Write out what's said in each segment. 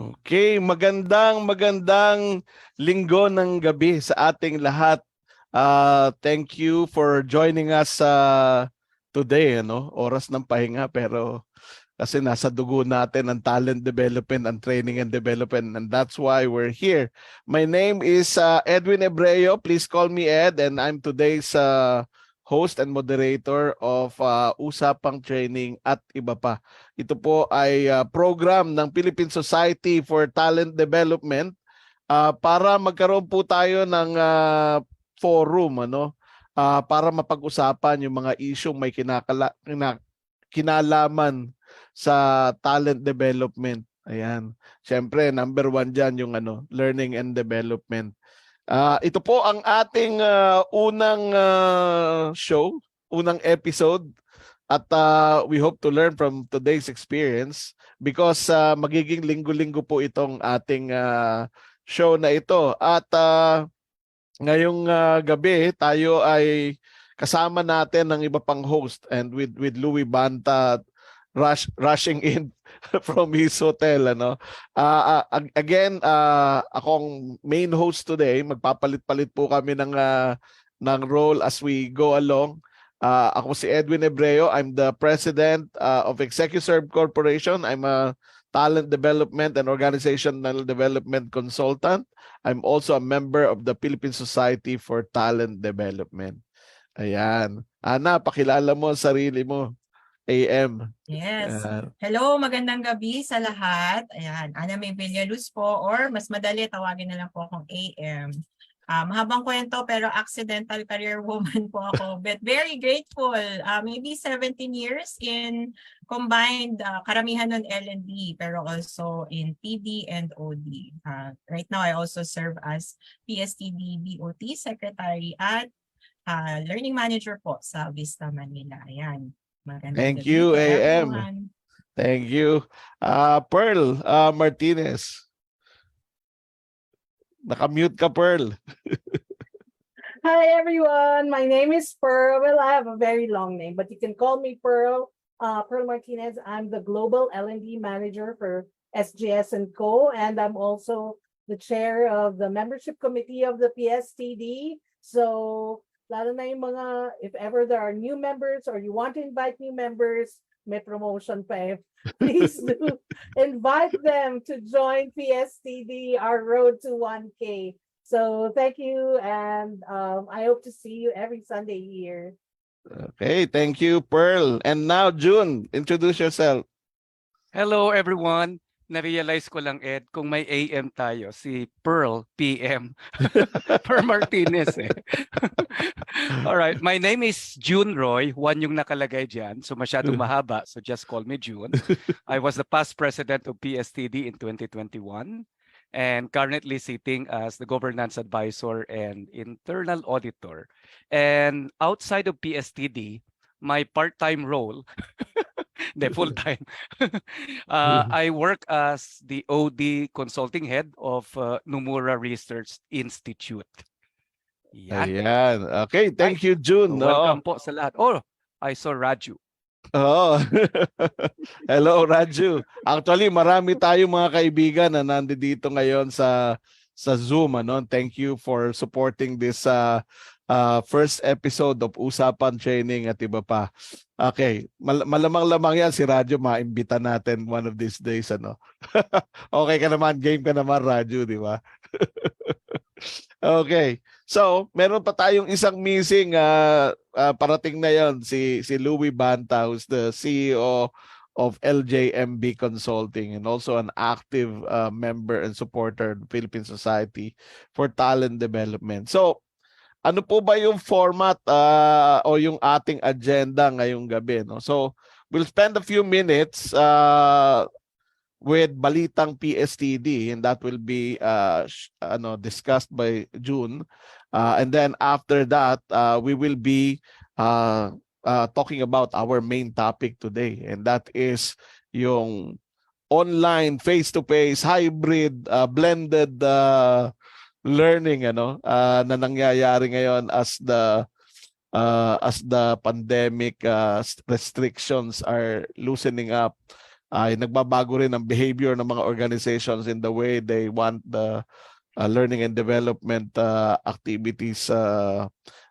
Okay, magandang linggo ng gabi sa ating lahat. Thank you for joining us today, Oras ng pahinga pero kasi nasa dugo natin ang talent development and training and development, and that's why we're here. My name is Edwin Ebreo. Please call me Ed, and I'm today's host and moderator of Usapang Training Atbp. Ito po ay program ng Philippine Society for Talent Development para magkaroon po tayo ng forum para mapag-usapan yung mga isyung may kinalaman sa talent development. Ayan. Siyempre, number one dyan yung learning and development. Ito po ang ating unang show, unang episode, at we hope to learn from today's experience because magiging linggo-linggo po itong ating show na ito. At ngayong gabi, tayo ay kasama natin ng iba pang host, and with Louie Banta rushing in from his hotel. Again, akong main host today. Magpapalit-palit po kami ng role as we go along. Ako si Edwin Ebreo. I'm the president of ExecuServe Corporation. I'm a talent development and organizational development consultant. I'm also a member of the Philippine Society for Talent Development. Ayan. Ana, pakilala mo ang sarili mo. AM. Yes. Hello, magandang gabi sa lahat. Ayan, Ana may Villaluz po, or mas madali tawagin na lang po akong AM. Mahabang kwento pero accidental career woman po ako, but very grateful. Maybe 17 years in combined karamihan ng L&D pero also in TD and OD. Right now I also serve as PSTD BOT Secretary at Learning Manager po sa Vista Manila. Ayan. Thank you, AM. Everyone. Thank you. Pearl Martinez. Nakamute ka, Pearl. Hi, everyone. My name is Pearl. Well, I have a very long name, but you can call me Pearl. Pearl Martinez. I'm the Global L&D Manager for SGS & Co. And I'm also the chair of the membership committee of the PSTD. So, lalo na yung mga, if ever there are new members or you want to invite new members, may promotion pa eh. Please do invite them to join PSTD, our road to 1K. So thank you, and I hope to see you every Sunday here. Okay, thank you, Pearl. And now, Jun, introduce yourself. Hello, everyone. Na-realize ko lang, Ed, kung may AM tayo, si Pearl PM. Pearl Martinez eh. All right, my name is Jun Roy. One yung nakalagay dyan, so masyadong mahaba, so just call me Jun. I was the past president of PSTD in 2021 and currently sitting as the governance advisor and internal auditor. And outside of PSTD, my part-time role the full-time. I work as the OD consulting head of Nomura Research Institute. Yan. Ayan. Okay, thank you, Jun. Welcome po sa lahat. Oh, I saw Raju. Oh. Hello, Raju. Actually, marami tayong mga kaibigan na nandito ngayon sa Zoom. Thank you for supporting this first episode of Usapang Training Atbp. Okay, malamang-lamang yan si Raju, maimbita natin one of these days. Okay ka naman, game ka naman, Raju, di ba? Okay, so meron pa tayong isang missing, parating na yon, si Louie Banta, who's the CEO of LJMB Consulting and also an active member and supporter of the Philippine Society for Talent Development. So, ano po ba yung format o yung ating agenda ngayong gabi? So, we'll spend a few minutes with Balitang PSTD, and that will be discussed by June. And then after that, we will be talking about our main topic today, and that is yung online, face-to-face, hybrid, blended learning na nangyayari ngayon as the pandemic restrictions are loosening up ay nagbabago rin ang behavior ng mga organizations in the way they want the learning and development activities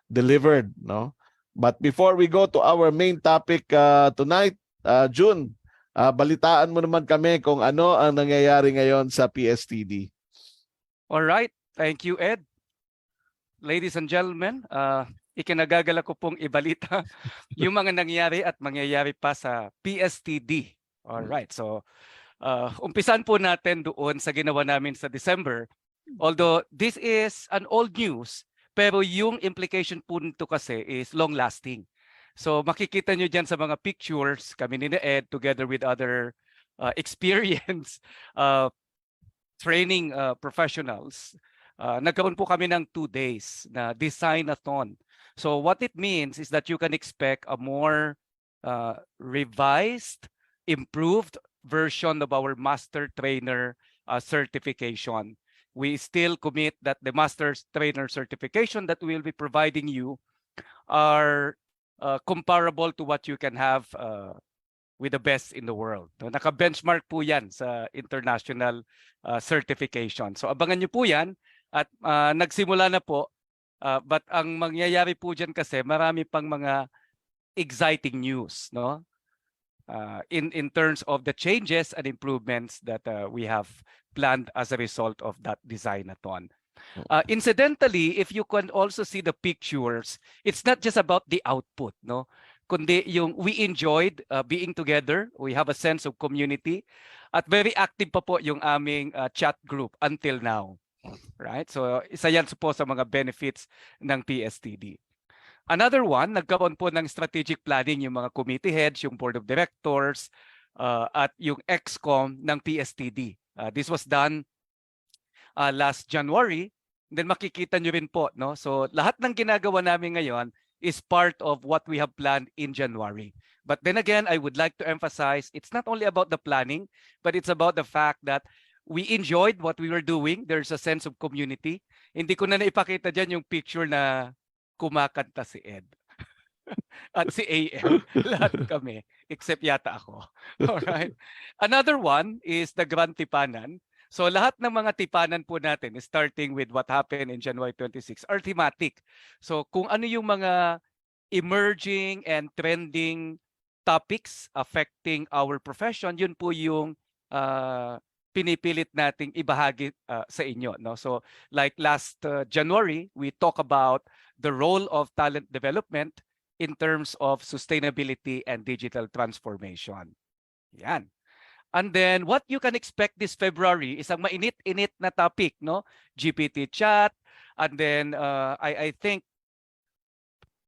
delivered, no? But before we go to our main topic tonight, Jun, balitaan mo naman kami kung ano ang nangyayari ngayon sa PSTD. All right. Thank you, Ed. Ladies and gentlemen, ikinagagala ko pong ibalita yung mga nangyayari at mangyayari pa sa PSTD. All right. So, umpisan po natin doon sa ginawa namin sa December. Although this is an old news, pero yung implication po nito kasi is long-lasting. So makikita nyo dyan sa mga pictures, kami ni Ed together with other experienced training professionals, nagkaroon po kami ng 2 days na design-a-thon. So what it means is that you can expect a more revised, improved version of our master trainer certification. We still commit that the master trainer certification that we will be providing you are comparable to what you can have with the best in the world. No, naka-benchmark po yan sa international certification. So abangan nyo po yan at nagsimula na po. But ang mangyayari po dyan kasi marami pang mga exciting news, no? In terms of the changes and improvements that we have planned as a result of that design-a-thon. Incidentally, if you can also see the pictures, it's not just about the output, no? Kundi yung we enjoyed being together, we have a sense of community, at very active pa po yung aming chat group until now. Right? So isa yan po sa mga benefits ng PSTD. Another one, nagkaroon po ng strategic planning yung mga committee heads, yung board of directors, at yung ExCom ng PSTD. This was done last January. Then makikita nyo rin po, no? So lahat ng ginagawa namin ngayon is part of what we have planned in January. But then again, I would like to emphasize, it's not only about the planning, but it's about the fact that we enjoyed what we were doing. There's a sense of community. Hindi ko na naipakita dyan yung picture na kumakanta si Ed. At si AM, lahat kami, except yata ako. Alright. Another one is the Grand Tipanan. So lahat ng mga tipanan po natin, starting with what happened in January 26, are thematic. So kung ano yung mga emerging and trending topics affecting our profession, yun po yung pinipilit nating ibahagi sa inyo, no? So like last January, we talk about the role of talent development in terms of sustainability and digital transformation. Yan. And then what you can expect this February is ang mainit-init na topic, no? GPT chat, and then I think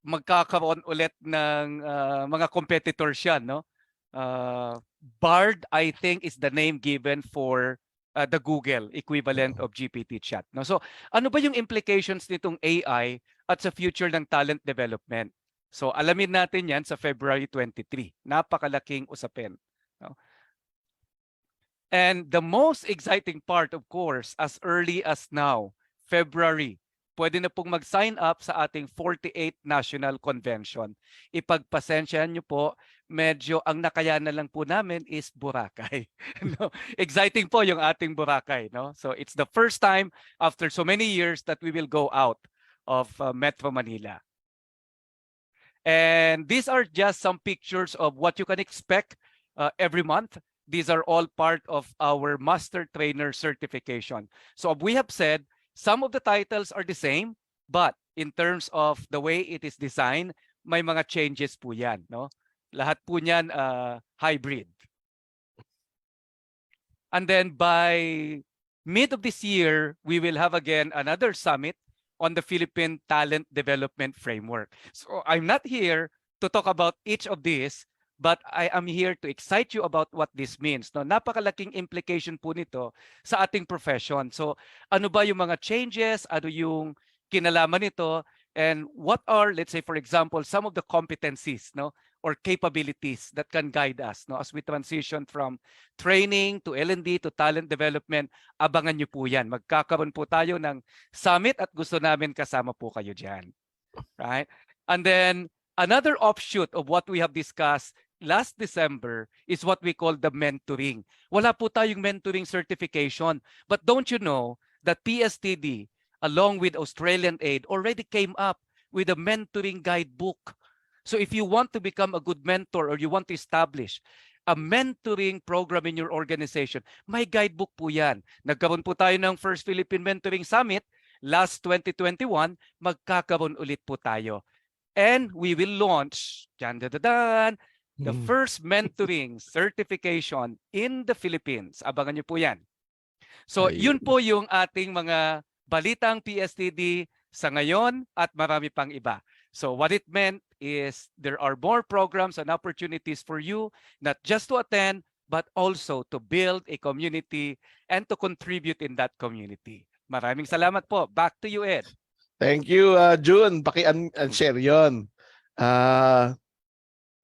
magkakaroon ulit ng mga competitors yan, no? Bard, I think, is the name given for the Google equivalent of GPT chat, no? So ano ba yung implications nitong AI at sa future ng talent development? So alamin natin yan sa February 23. Napakalaking usapin, no? And the most exciting part, of course, as early as now, February, pwede na pong mag-sign up sa ating 48th National Convention. Ipagpasensyahan nyo po, medyo ang nakayanan lang po namin is Boracay. No? Exciting po yung ating Boracay. No? So it's the first time after so many years that we will go out of Metro Manila. And these are just some pictures of what you can expect every month. These are all part of our master trainer certification. So we have said some of the titles are the same, but in terms of the way it is designed, may mga changes po yan, no? Lahat po niyan hybrid. And then by mid of this year, we will have again another summit on the Philippine Talent Development Framework. So I'm not here to talk about each of these, but I am here to excite you about what this means. No, napakalaking implication po nito sa ating profession. So ano ba yung mga changes, ano yung kinalaman nito, and what are, let's say for example, some of the competencies, no, or capabilities that can guide us, no, as we transition from training to L&D to talent development. Abangan nyo po yan. Magkakaroon po tayo ng summit at gusto namin kasama po kayo dyan. Right? And then another offshoot of what we have discussed last December is what we call the mentoring. Wala po tayong mentoring certification. But don't you know that PSTD, along with Australian Aid, already came up with a mentoring guidebook. So if you want to become a good mentor or you want to establish a mentoring program in your organization, may guidebook po yan. Nagkaroon po tayo ng first Philippine Mentoring Summit last 2021, magkakaroon ulit po tayo. And we will launch, the first mentoring certification in the Philippines. Abangan niyo po yan. So yun po yung ating mga balitang PSTD sa ngayon at marami pang iba. So what it meant is there are more programs and opportunities for you, not just to attend, but also to build a community and to contribute in that community. Maraming salamat po. Back to you, Ed. Thank you, Jun. Paki-unshare yun.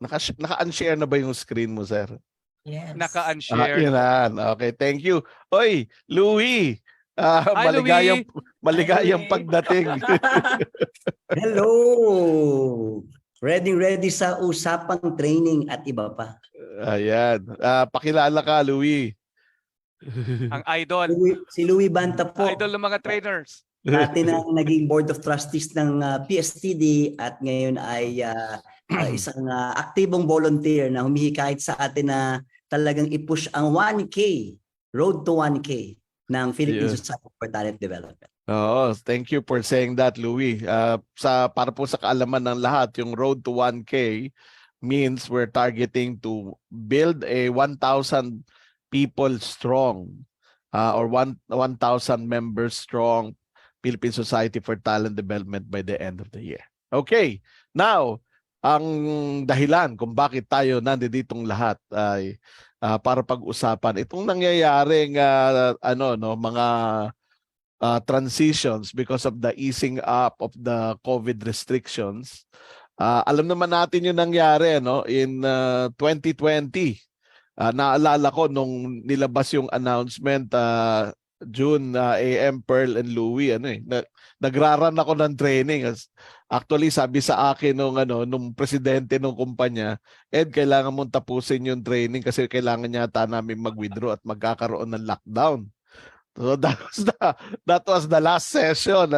Naka-unshare na ba yung screen mo, sir? Yes. Naka-unshare. Yun na. Okay, thank you. Oy, Louie. Hi, maligayang Louie. pagdating. Hello! Ready sa usapang training at iba pa. Ayan. Pakilala ka, Louie. Ang idol. Si Louie Banta po. Idol ng mga trainers. Dati na naging board of trustees ng PSTD at ngayon ay isang aktibong volunteer na humihikayat sa atin na talagang i-push ang 1K, road to 1K ng Philippine Society for Talent Development. Oh, thank you for saying that, Louie. Para po sa kaalaman ng lahat, yung road to 1K means we're targeting to build a 1,000 people strong or 1,000 members strong Philippine Society for Talent Development by the end of the year. Okay, now, ang dahilan kung bakit tayo nanditong lahat ay para pag-usapan itong nangyayaring mga transitions because of the easing up of the COVID restrictions. Alam naman natin yung nangyari in 2020. Naalala ko nung nilabas yung announcement, June, AM, Pearl, and Louie, nagraran ako ng training. Actually, sabi sa akin nung presidente ng kumpanya, Ed, kailangan mong tapusin yung training kasi kailangan yata namin mag-withdraw at magkakaroon ng lockdown. So that was the last session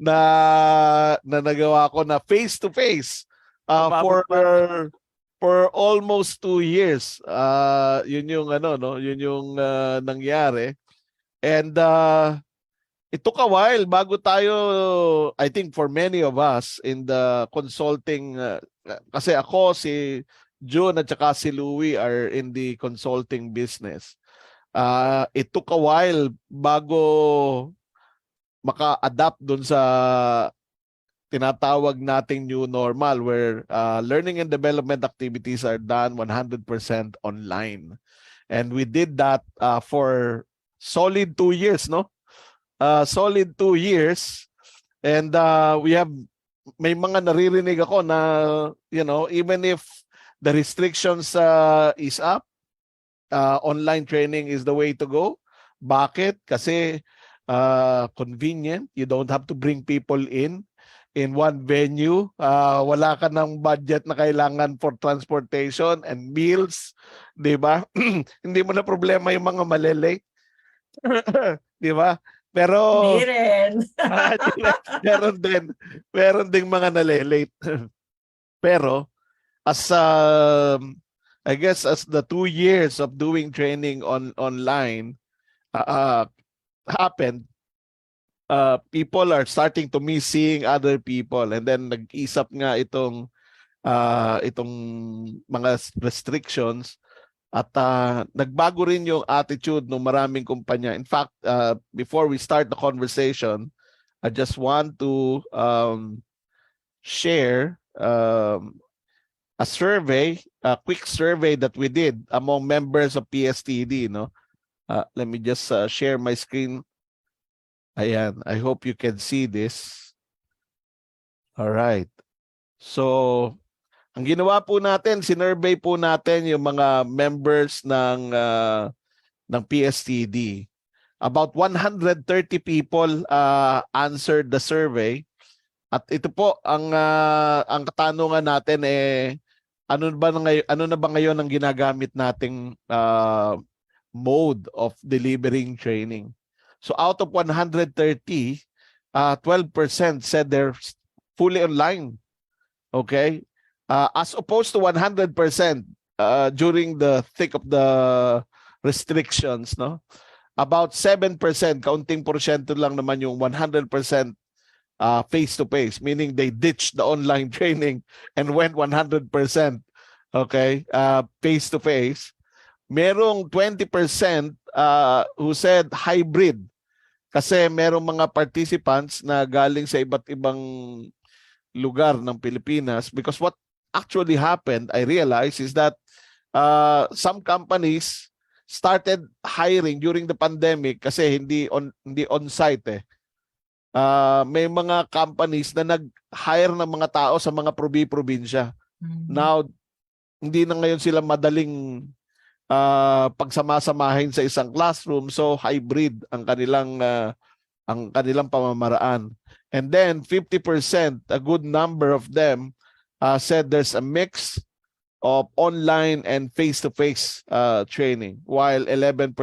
na nagawa ko na face to face for almost 2 years. Yun yung nangyari. And it took a while bago tayo, I think for many of us in the consulting, kasi ako, si Jun at saka si Louie are in the consulting business. It took a while bago maka-adapt dun sa tinatawag nating new normal where learning and development activities are done 100% online. And we did that for solid 2 years, solid 2 years. And may mga naririnig ako na, even if the restrictions is up, online training is the way to go. Bakit? Kasi convenient. You don't have to bring people in one venue. Wala ka ng budget na kailangan for transportation and meals. Diba? Hindi mo na problema yung mga malilate. Di ba? Pero Hindi rin. meron ding mga nalilate. Pero I guess as the 2 years of doing training online happened, people are starting to miss seeing other people, and then nag-isap nga itong mga restrictions. At nagbago rin yung attitude ng maraming kumpanya. In fact, before we start the conversation, I just want to share a survey, a quick survey that we did among members of PSTD. Let me just share my screen. Ayan, I hope you can see this. All right. So, ang ginawa po natin, sinurvey po natin yung mga members ng PSTD. About 130 people answered the survey. At ito po ang katanungan natin ano na ba ngayon ang ginagamit nating mode of delivering training. So out of 130, 12% said they're fully online. Okay? As opposed to 100% during the thick of the restrictions, no? About 7%, kaunting porsyento lang naman yung 100% face-to-face, meaning they ditched the online training and went 100%, okay, face-to-face. Merong 20% who said hybrid kasi merong mga participants na galing sa iba't ibang lugar ng Pilipinas, because what actually happened, I realized, is that some companies started hiring during the pandemic kasi hindi on-site eh. May mga companies na nag-hire ng mga tao sa mga probinsya. Now, hindi na ngayon sila madaling pagsamasamahin sa isang classroom, so hybrid ang kanilang pamamaraan. And then 50%, a good number of them said there's a mix of online and face-to-face training, while 11%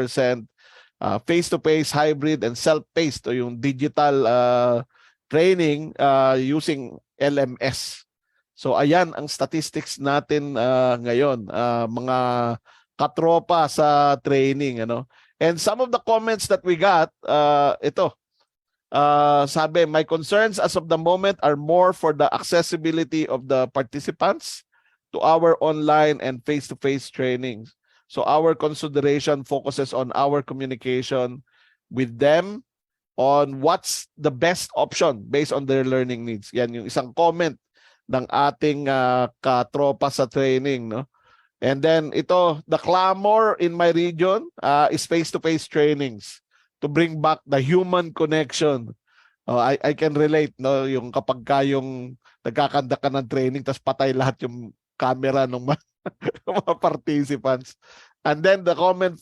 face-to-face, hybrid, and self-paced o yung digital training using LMS. So ayan ang statistics natin ngayon, mga katropa sa training, ano. And some of the comments that we got, sabi, my concerns as of the moment are more for the accessibility of the participants to our online and face-to-face trainings. So our consideration focuses on our communication with them on what's the best option based on their learning needs. Yan yung isang comment ng ating katropa sa training, no? And then the clamor in my region is face-to-face trainings to bring back the human connection. I can relate, no, yung kapag yung nagkakanda ka ng training tapos patay lahat yung camera ng mga participants. And then the comment,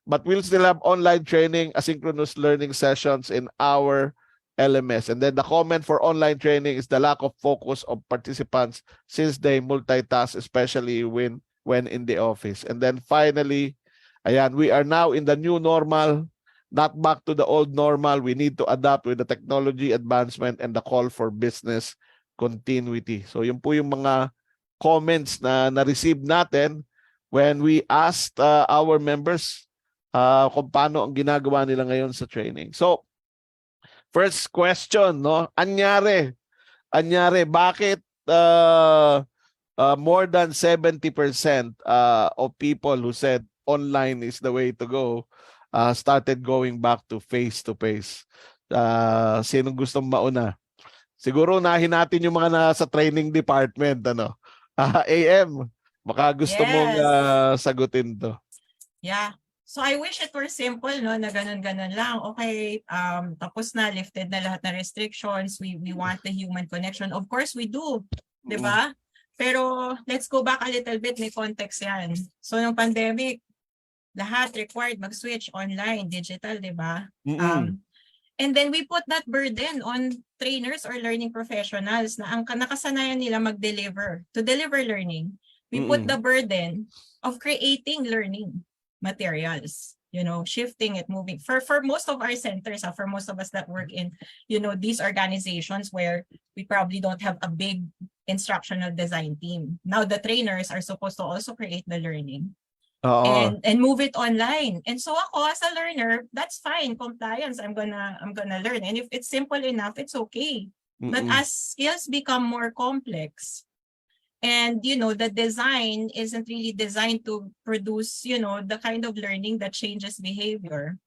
but we'll still have online training, asynchronous learning sessions in our LMS. And then the comment for online training is the lack of focus of participants since they multitask, especially when in the office. And then finally, we are now in the new normal, not back to the old normal. We need to adapt with the technology advancement and the call for business continuity. So yun po yung mga comments na na-receive natin when we asked our members kung paano ang ginagawa nila ngayon sa training. So, first question, no? Anyare, bakit more than 70% of people who said online is the way to go started going back to face-to-face? Sinong gustong mauna? Siguro unahin natin yung mga nasa training department, ano? AM, baka gusto mong sagutin to. Yeah. So I wish it were simple, no, na ganun-ganun lang. Okay, tapos na, lifted na lahat ng restrictions. We want the human connection. Of course, we do. Di ba? Pero let's go back a little bit. May context yan. So nung pandemic, lahat required mag-switch online, digital, di ba? And then we put that burden on trainers or learning professionals na ang nakasanayan nila to deliver learning. We put the burden of creating learning materials, shifting it, moving. For most of our centers, for most of us that work in, these organizations where we probably don't have a big instructional design team. Now the trainers are supposed to also create the learning. And move it online. And so ako as a learner, that's fine. Compliance, I'm gonna learn. And if it's simple enough, it's okay. But as skills become more complex, and the design isn't really designed to produce, the kind of learning that changes behavior.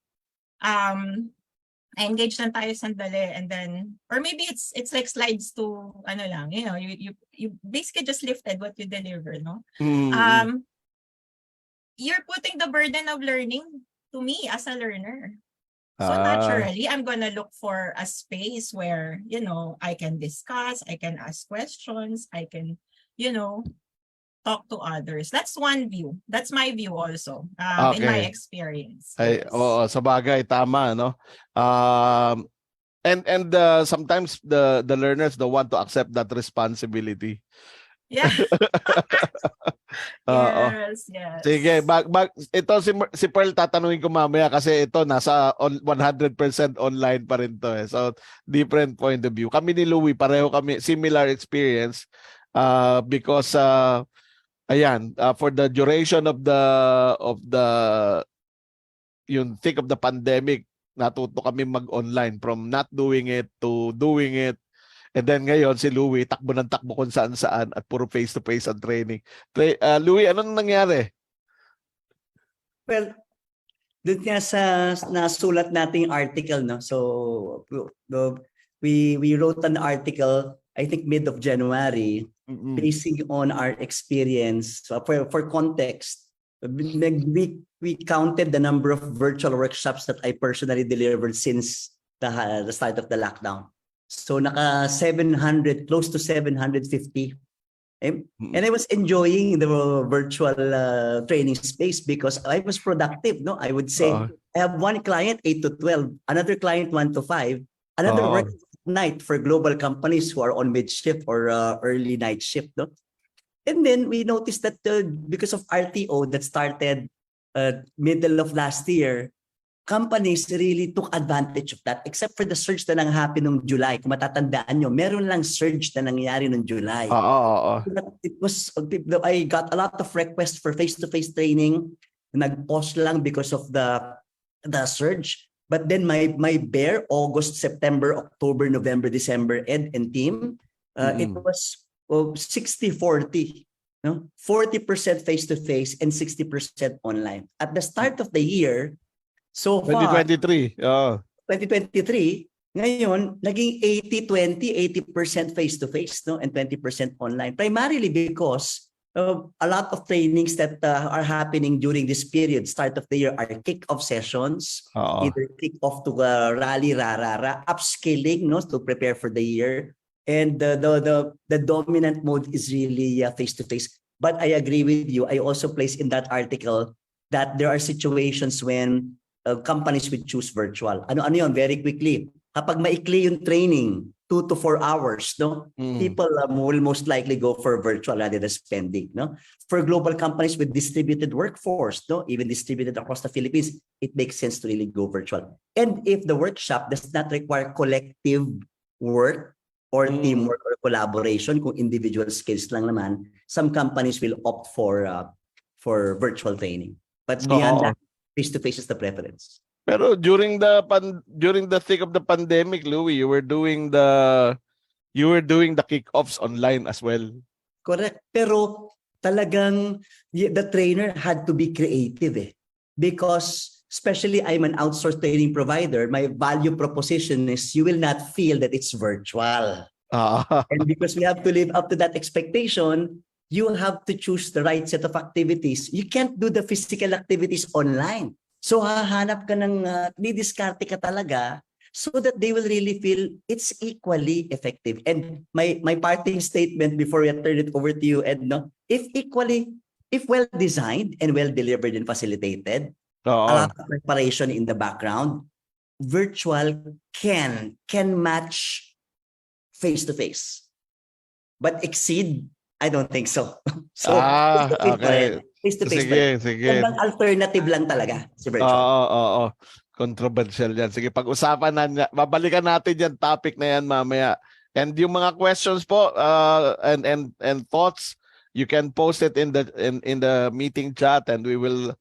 Engage lang tayo sandali, and then, or maybe it's like slides to you basically just lifted what you deliver, no? You're putting the burden of learning to me as a learner. So naturally, I'm gonna look for a space where, I can discuss, I can ask questions, I can, talk to others. That's one view. That's my view also, in my experience. Sa bagay, tama, no? And sometimes the learners don't want to accept that responsibility. Yeah. Oo. Yes, yes. Sige, ito si Pearl tatanungin ko mamaya kasi ito nasa 100% online pa rin to eh. So different point of view. Kami ni Louie pareho kami similar experience because ayan, for the duration of the yung thick of the pandemic, natuto kami mag-online from not doing it to doing it. And then ngayon si Louie takbo ng takbo kung saan-saan at puro face-to-face ang training. Louie, anong nangyari? Well, doon nga sa nasulat nating article, no? So we wrote an article, I think mid of January, basing on our experience. So for context, we counted the number of virtual workshops that I personally delivered since the start of the lockdown. So naka 700, close to 750. And I was enjoying the virtual training space because I was productive. No, I would say I have one client 8 to 12, another client 1 to 5, another work night for global companies who are on mid shift or early night shift. No? And then we noticed that because of RTO that started middle of last year, companies really took advantage of that, except for the surge na nang happen noong July. Kung matatandaan nyo, meron lang surge na nangyari noong July. It was, I got a lot of requests for face-to-face training. Nag-pause lang because of the surge. But then my bear, August, September, October, November, December, Ed and team, it was 60-40. No? 40% face-to-face and 60% online. At the start of the year, so far, 2023. 2023, ngayon, naging 80-20, 80% face-to-face, no, and 20% online. Primarily because a lot of trainings that are happening during this period, start of the year, are kick-off sessions, either kick-off to rally, rara, upskilling, no, to prepare for the year. And the dominant mode is really face-to-face. But I agree with you. I also place in that article that there are situations when companies would choose virtual. Ano yun? Very quickly. Kapag maikli yung training, 2 to 4 hours, no? People will most likely go for virtual rather than spending, no? For global companies with distributed workforce, no? Even distributed across the Philippines, it makes sense to really go virtual. And if the workshop does not require collective work or teamwork or collaboration, kung individual skills lang naman, some companies will opt for virtual training. But beyond that, face-to-face is the preference. Pero during the thick of the pandemic, Louie, you were doing the kick-offs online as well. Correct. Pero talagang the trainer had to be creative because especially I'm an outsourced training provider, my value proposition is you will not feel that it's virtual. And because we have to live up to that expectation, you have to choose the right set of activities. You can't do the physical activities online. So hahanap ka ng didiskarte ka talaga so that they will really feel it's equally effective. And my parting statement before we turn it over to you, Ed, no? If well designed and well delivered and facilitated, a lot of preparation in the background, virtual can match face-to-face. But exceed, I don't think so. So, okay. Face-to-face. Sige. Alternative lang talaga si virtual. Oo. Controversial yan. Sige, pag-usapan na, babalikan natin yan, topic na yan mamaya. And yung mga questions po and thoughts, you can post it in the meeting chat and we will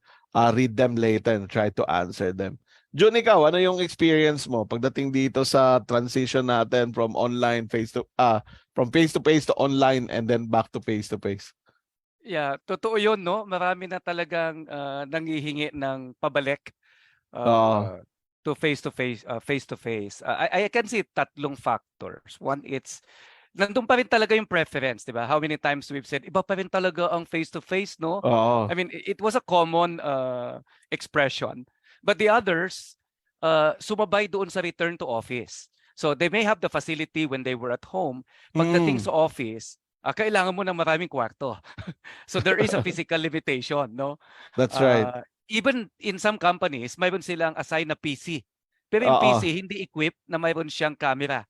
read them later and try to answer them. Jun, ikaw, ano yung experience mo pagdating dito sa transition natin from face-to-face to online and then back to face-to-face? Yeah, totoo yun, no? Marami na talagang nanghihingi ng pabalik to face-to-face. I can see tatlong factors. One, it's nandun pa rin talaga yung preference, di ba? How many times we've said, iba pa rin talaga ang face-to-face, no? I mean, it was a common expression. But the others, sumabay doon sa return to office. So they may have the facility when they were at home. Pagdating sa office, kailangan mo ng maraming kwarto. So there is a physical limitation, no? That's right. Even in some companies, mayroon silang assign na PC. Pero yung PC, hindi equipped na mayroon siyang camera.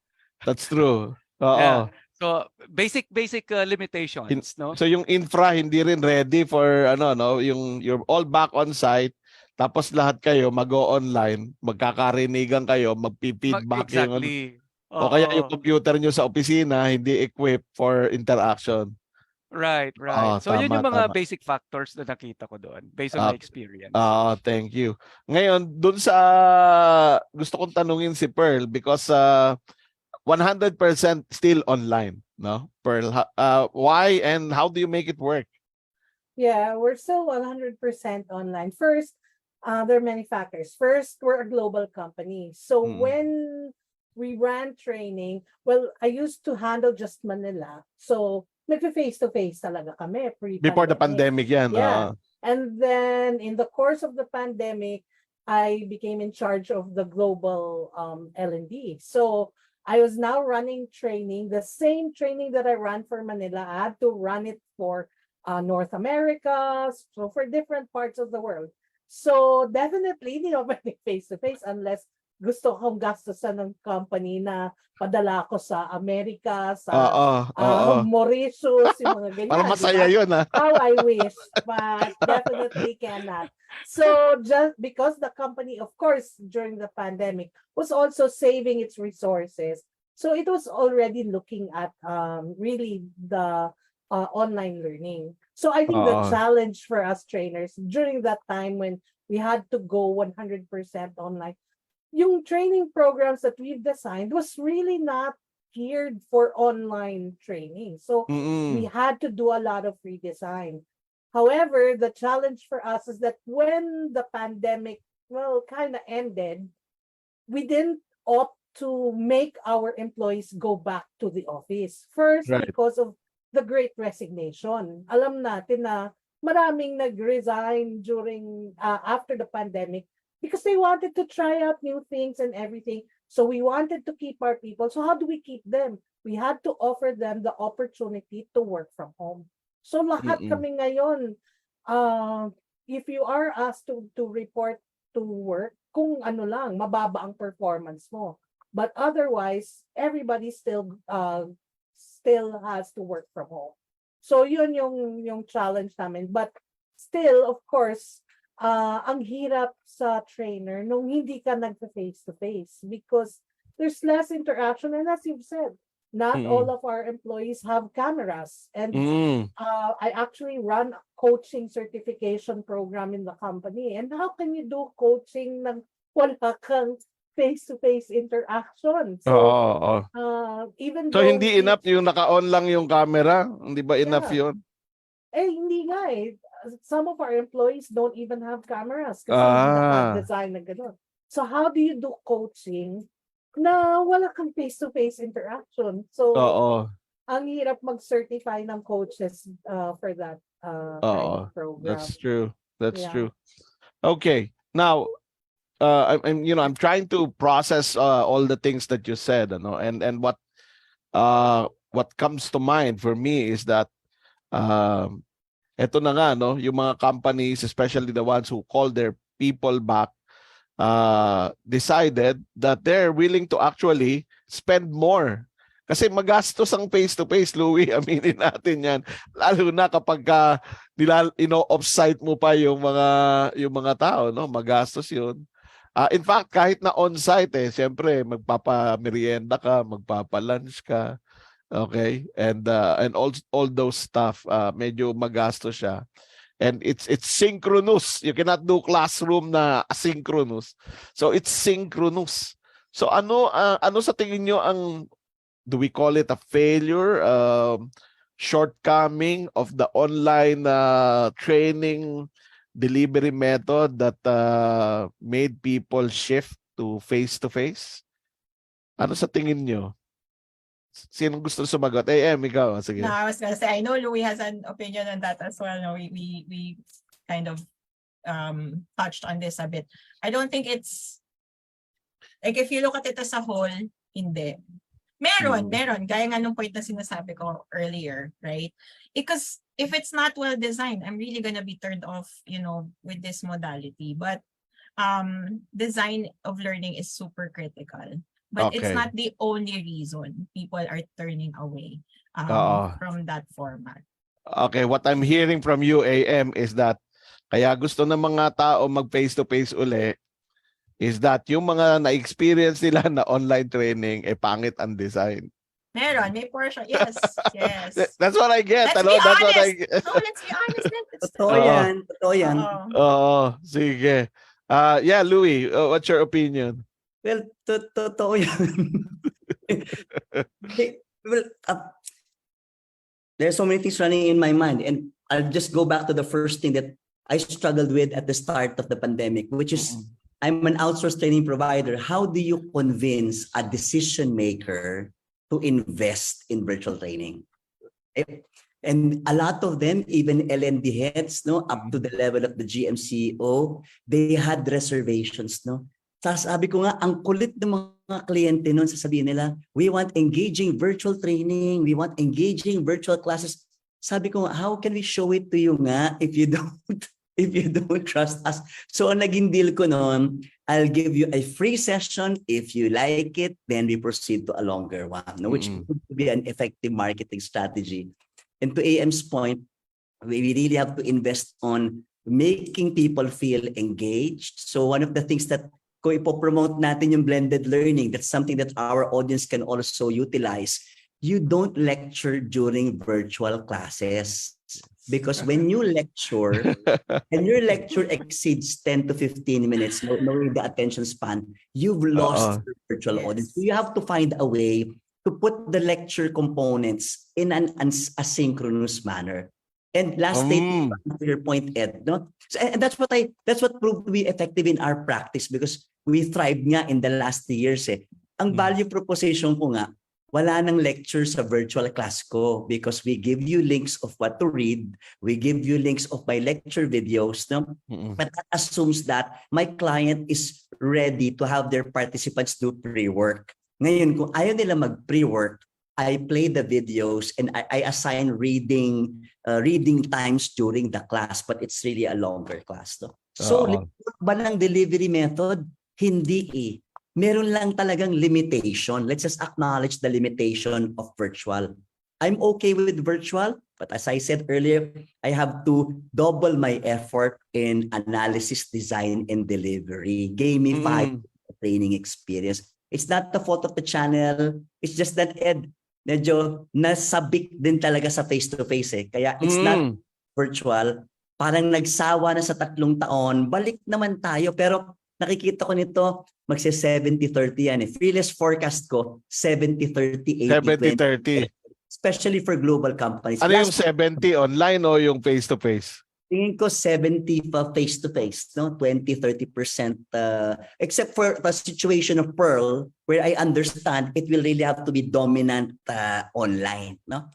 That's true. Yeah. So basic limitations, no? So yung infra hindi rin ready for ano no, yung you're all back on site tapos lahat kayo mag-go online, magkakarinigan kayo, magpi-feedback yung ano. Exactly. O kaya yung Oo. computer nyo sa opisina hindi equipped for interaction. Right. Oo, So yun tama, yung mga tama. basic factors na nakita ko doon based on Ah, my experience. thank you. Ngayon, dun sa gusto kong tanungin si Pearl because 100% still online, no? Pearl, why and how do you make it work? Yeah, we're still 100% online. First, there are many factors. First, we're a global company. So Mm. when we ran training, well, I used to handle just Manila. So nagfe-face-to-face talaga kami Before the pre-pandemic. pandemic yan. Yeah. And then in the course of the pandemic, I became in charge of the global L&D. So I was now running training, the same training that I ran for Manila. I had to run it for North America, so for different parts of the world. So definitely, hindi naman face-to-face unless gusto kong gastusan ng company na padala ko sa Amerika, sa Mauritius, yung mga ganyan. Para masaya diba? yun, ha? How I wish, but definitely cannot. So just because the company, of course, during the pandemic, was also saving its resources. So it was already looking at really the online learning. So I think the challenge for us trainers during that time when we had to go 100% online, yung training programs that we've designed was really not geared for online training. So we had to do a lot of redesign. However, the challenge for us is that when the pandemic, well, kind of ended, we didn't opt to make our employees go back to the office. First, Right. because of the Great Resignation. Alam natin na maraming nag-resign during, after the pandemic because they wanted to try out new things and everything. So we wanted to keep our people. So how do we keep them? We had to offer them the opportunity to work from home. So lahat kami ngayon, if you are asked to report to work, kung ano lang, mababa ang performance mo. But otherwise, everybody still has to work from home. So yun yung challenge namin. But still, of course, ang hirap sa trainer nung hindi ka nagpa-face-to-face because there's less interaction. And as you've said, not all of our employees have cameras. And I actually run a coaching certification program in the company. And how can you do coaching ng wala kang face-to-face interaction? So, even So though hindi enough yung naka-on lang yung camera? Hindi ba enough Yeah. yun? hindi nga eh. Some of our employees don't even have cameras kasi hindi naka-design na gano'n. So how do you do coaching na wala kang face-to-face interaction? So ang hirap mag-certify ng coaches for that kind of program. That's true. That's Yeah. true. Okay. Now, I'm trying to process all the things that you said, and what comes to mind for me is that eto na nga, no, yung mga companies, especially the ones who call their people back, decided that they're willing to actually spend more. Kasi magastos ang face-to-face, Louie, aminin natin yan. Lalo na kapag off-site mo pa yung mga tao, no, magastos yun. In fact, kahit na on-site, siyempre, magpapamerienda ka, magpapa-lunch ka. Okay, and all those stuff, medyo magasto siya, and it's synchronous. You cannot do classroom na asynchronous, so it's synchronous. So ano sa tingin nyo ang, do we call it a failure, shortcoming of the online training delivery method that made people shift to face-to-face? Ano sa tingin nyo? Sinong gusto sumagot? Ikaw. Sige. No, I was gonna say, I know Louie has an opinion on that as well. No, we kind of touched on this a bit. I don't think it's, like, if you look at it as a whole, hindi. Meron. Gaya nga nung point na sinasabi ko earlier, right? Because if it's not well designed, I'm really gonna be turned off, with this modality. But design of learning is super critical. But it's Okay. not the only reason people are turning away Oo. from that format. Okay, what I'm hearing from you, AM, is that kaya gusto ng mga tao mag face-to-face uli is that yung mga na-experience nila na online training, pangit ang design. Meron, may portion. Yes, yes. That's what I get. Let's ano? be That's what I honest. No, let's be honest. That's Totoo Oo. yan, totoo yan. Oo. Oo, sige. Yeah, Louie, what's your opinion? Well, totoo yan. Well, there's so many things running in my mind, and I'll just go back to the first thing that I struggled with at the start of the pandemic, which is I'm an outsourced training provider. How do you convince a decision maker to invest in virtual training? And a lot of them, even L&D heads, no, up to the level of the GM/CEO, they had reservations, no. Tapos sabi ko nga, ang kulit ng mga kliyente noon, sasabihin nila, we want engaging virtual training, we want engaging virtual classes. Sabi ko nga, how can we show it to you nga if you don't trust us? So ang naging deal ko noon, I'll give you a free session. If you like it, then we proceed to a longer one, no? Which would be an effective marketing strategy. And to AM's point, we really have to invest on making people feel engaged. So one of the things that kung ipopromote natin yung blended learning, that's something that our audience can also utilize. You don't lecture during virtual classes. Because when you lecture, and your lecture exceeds 10 to 15 minutes, knowing the attention span, you've lost the virtual audience. So you have to find a way to put the lecture components in an asynchronous manner. And last statement to your point, Ed, no? So, and that's what proved to be effective in our practice because we thrived nga in the last 3 years. Ang value proposition ko nga, wala nang lecture sa virtual class ko because we give you links of what to read, we give you links of my lecture videos, no? But that assumes that my client is ready to have their participants do pre-work. Ngayon, kung ayaw nila mag-pre-work, I play the videos and I assign reading times during the class, but it's really a longer class. No? So, ba ng delivery method? Hindi Meron lang talagang limitation. Let's just acknowledge the limitation of virtual. I'm okay with virtual, but as I said earlier, I have to double my effort in analysis, design, and delivery. Gamify the training experience. It's not the fault of the channel. It's just that, Ed, medyo nasabik din talaga sa face-to-face. Kaya it's not virtual. Parang nagsawa na sa 3 taon. Balik naman tayo. Pero nakikita ko nito, magsi 70-30 yan. Fearless forecast ko, 70-30, 80-20. 70-30. Especially for global companies. Ano yung 70 online o yung face-to-face? Tingin ko 70 pa face-to-face, no? 20-30%. Except for the situation of Pearl, where I understand it will really have to be dominant online, no?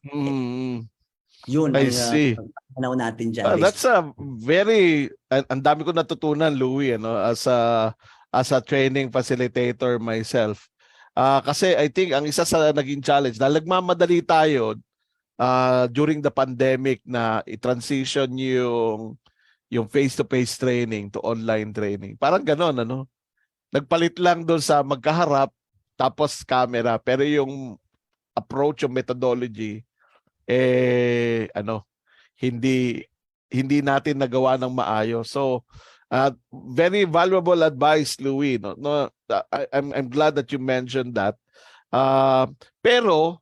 Yun I see. ang natin dyan. That's a very, ang dami ko natutunan, Louie, as a training facilitator myself. Kasi I think ang isa sa naging challenge, dahil nagmamadali tayo during the pandemic na i-transition yung face-to-face training to online training. Parang ganon, Nagpalit lang doon sa magkaharap tapos camera, pero yung approach, yung methodology, hindi natin nagawa ng maayos. So, very valuable advice, Louie. I'm glad that you mentioned that. Pero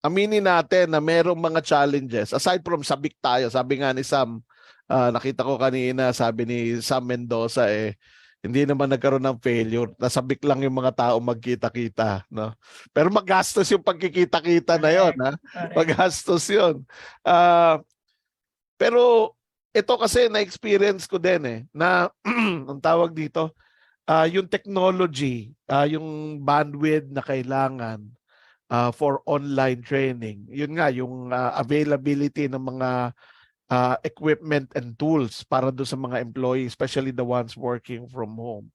aminin natin na merong mga challenges. Aside from sabik tayo, sabi nga ni Sam, nakita ko kanina, sabi ni Sam Mendoza, hindi naman nagkaroon ng failure. Nasabik lang yung mga tao magkita-kita. No? Pero magastos yung pagkikita-kita na yun. Ha? Magastos yun. Pero ito kasi na-experience ko din na ang tawag dito, yung technology, yung bandwidth na kailangan for online training. Yun nga, yung availability ng mga equipment and tools para do sa mga employees, especially the ones working from home,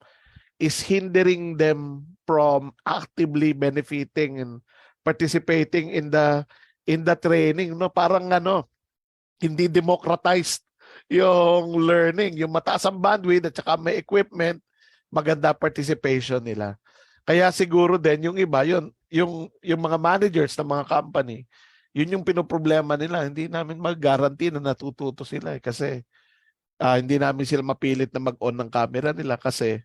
is hindering them from actively benefiting and participating in the training. No? Parang hindi democratized yung learning. Yung mataas ang bandwidth at saka may equipment, maganda participation nila. Kaya siguro din yung iba, yung mga managers ng mga company, yun yung pinoproblema nila. Hindi namin mag-guarantee na natututo sila kasi hindi namin sila mapilit na mag-on ng camera nila kasi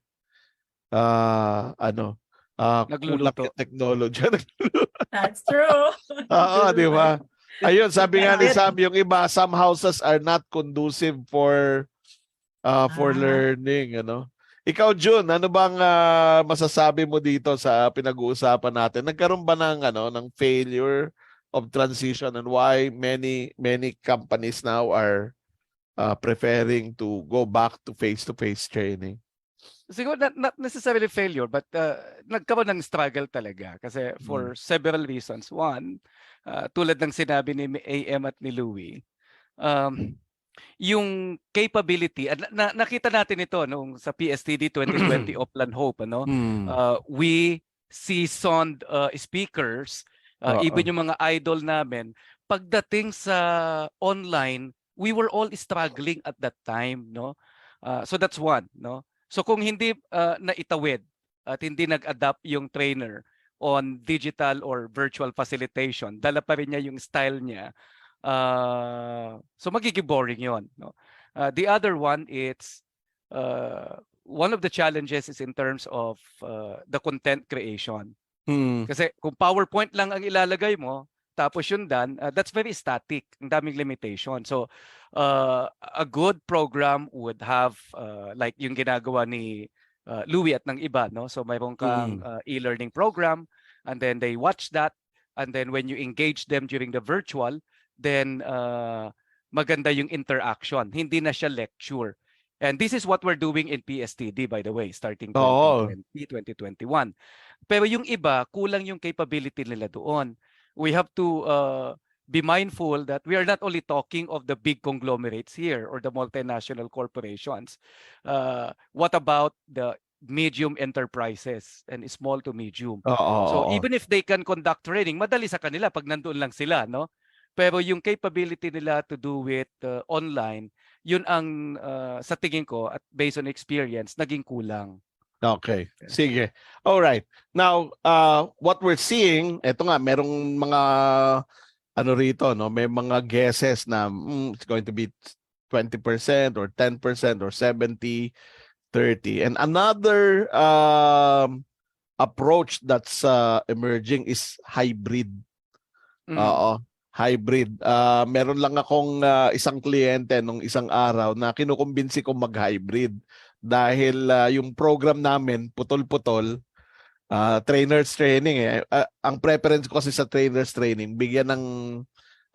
kulang Nagluluto. yung technology. That's true. Oo, di ba? Ayun, sabi nga ni Ed, Sam, yung iba, some houses are not conducive for Ah. learning, ano? Ikaw, Jun, ano bang masasabi mo dito sa pinag-uusapan natin? Nagkaroon ba ng failure of transition and why many companies now are preferring to go back to face-to-face training? Siguro not necessarily failure, but nagkaroon ng struggle talaga kasi for several reasons. One, tulad ng sinabi ni AM at ni Louie, yung capability, nakita natin ito nung sa PSTD 2020 Oplan Hope, ano? We seasoned speakers, even Oo. yung mga idol namin, pagdating sa online, we were all struggling at that time, no? So that's one, no? So kung hindi naitawid at hindi nag-adapt yung trainer on digital or virtual facilitation, dala pa rin niya yung style niya. So magiging boring yon, no? The other one, it's one of the challenges is in terms of the content creation. Kasi kung PowerPoint lang ang ilalagay mo, tapos yun dan, that's very static. Ang daming limitation. So, a good program would have like yung ginagawa ni Louie at ng iba, no? So, mayroon kang e-learning program, and then they watch that, and then when you engage them during the virtual, then maganda yung interaction. Hindi na siya lecture. And this is what we're doing in PSTD, by the way, starting Oo. 2021. Pero yung iba, kulang yung capability nila doon. We have to be mindful that we are not only talking of the big conglomerates here or the multinational corporations. What about the medium enterprises and small to medium? So Oo. even if they can conduct training, madali sa kanila pag nandoon lang sila, no? Pero yung capability nila to do it online, yun ang sa tingin ko at based on experience, naging kulang. Okay. Sige. All right. Now, what we're seeing, eto nga, merong mga rito, no? May mga guesses na it's going to be 20% or 10% or 70, 30. And another approach that's emerging is hybrid. Oo. Hybrid. Meron lang akong isang kliyente nung isang araw na kinukumbinsi ko mag-hybrid dahil yung program namin putol-putol, trainers training ang preference ko kasi sa trainers training, bigyan ng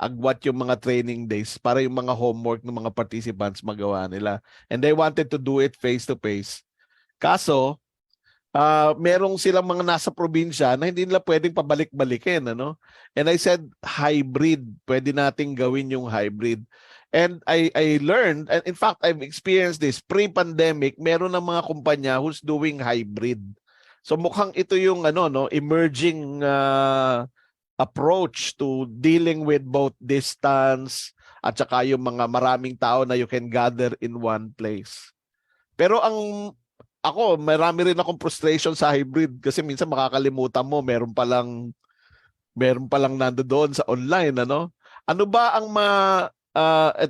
agwat yung mga training days para yung mga homework ng mga participants magawa nila. And they wanted to do it face to face. Kaso merong silang mga nasa probinsya na hindi nila pwedeng pabalik-balikin, ano? And I said, hybrid. Pwede nating gawin yung hybrid. And I learned, and in fact, I've experienced this, pre-pandemic, meron ng mga kumpanya who's doing hybrid. So mukhang ito yung emerging approach to dealing with both distance at saka yung mga maraming tao na you can gather in one place. Pero ako, marami rin akong frustration sa hybrid kasi minsan makakalimutan mo, meron palang nandoon sa online, ano? Ano ba ang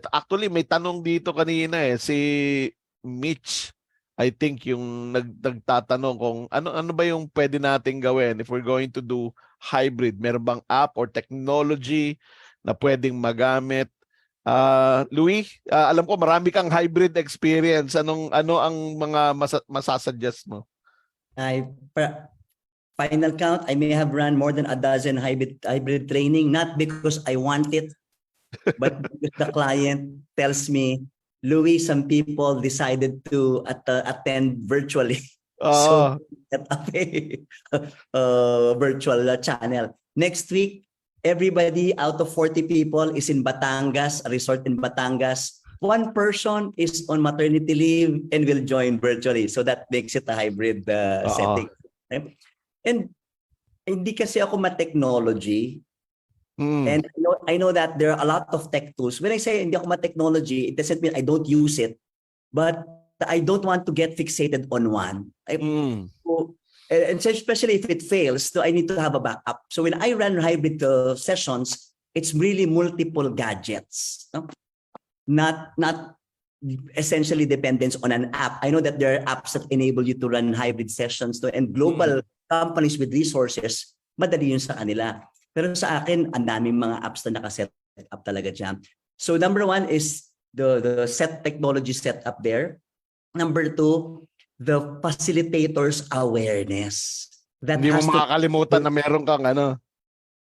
actually may tanong dito kanina si Mitch, I think yung nagtatanong kung ano ba yung pwede nating gawin if we're going to do hybrid. Meron bang app or technology na pwedeng magamit? Louie, alam ko marami kang hybrid experience. Ano ang mga masasuggest mo? Final count, I may have run more than a dozen hybrid training, not because I want it, but because the client tells me, Louie, some people decided to attend virtually. So set up a virtual channel. Next week, everybody out of 40 people is in Batangas, a resort in Batangas. One person is on maternity leave and will join virtually. So that makes it a hybrid setting. Okay? And hindi kasi ako ma-technology. And I know that there are a lot of tech tools. When I say hindi ako ma-technology, it doesn't mean I don't use it. But I don't want to get fixated on one. So And so especially if it fails, so I need to have a backup. So when I run hybrid sessions, it's really multiple gadgets, no? Not essentially dependence on an app. I know that there are apps that enable you to run hybrid sessions, no? And global companies with resources, madali yun sa kanila. Pero sa akin, ang daming mga apps na nakaset up talaga dyan. So number one is the technology setup there. Number two, the facilitators awareness. That Hindi mo has to makakalimutan na meron kang ano.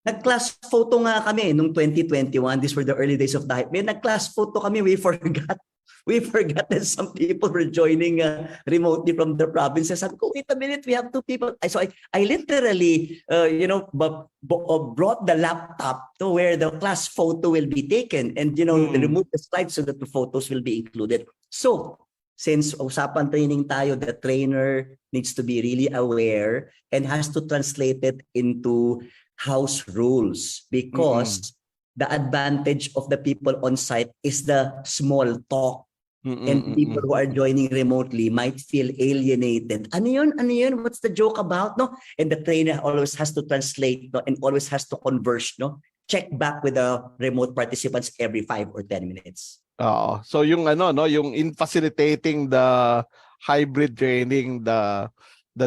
nag-class photo nga kami nung 2021. These were the early days of the hype. May nag-class photo kami. We forgot. We forgot that some people were joining remotely from the provinces. Sabi ko, wait a minute, we have two people. So I literally, brought the laptop to where the class photo will be taken, and remove the slides so that the photos will be included. So since usapan training tayo, the trainer needs to be really aware and has to translate it into house rules, because the advantage of the people on site is the small talk. And people who are joining remotely might feel alienated. Ano yun? Ano yun? What's the joke about? No? And the trainer always has to translate, no? And always has to converse. No? Check back with the remote participants every 5 or 10 minutes. So yung yung in facilitating the hybrid training, the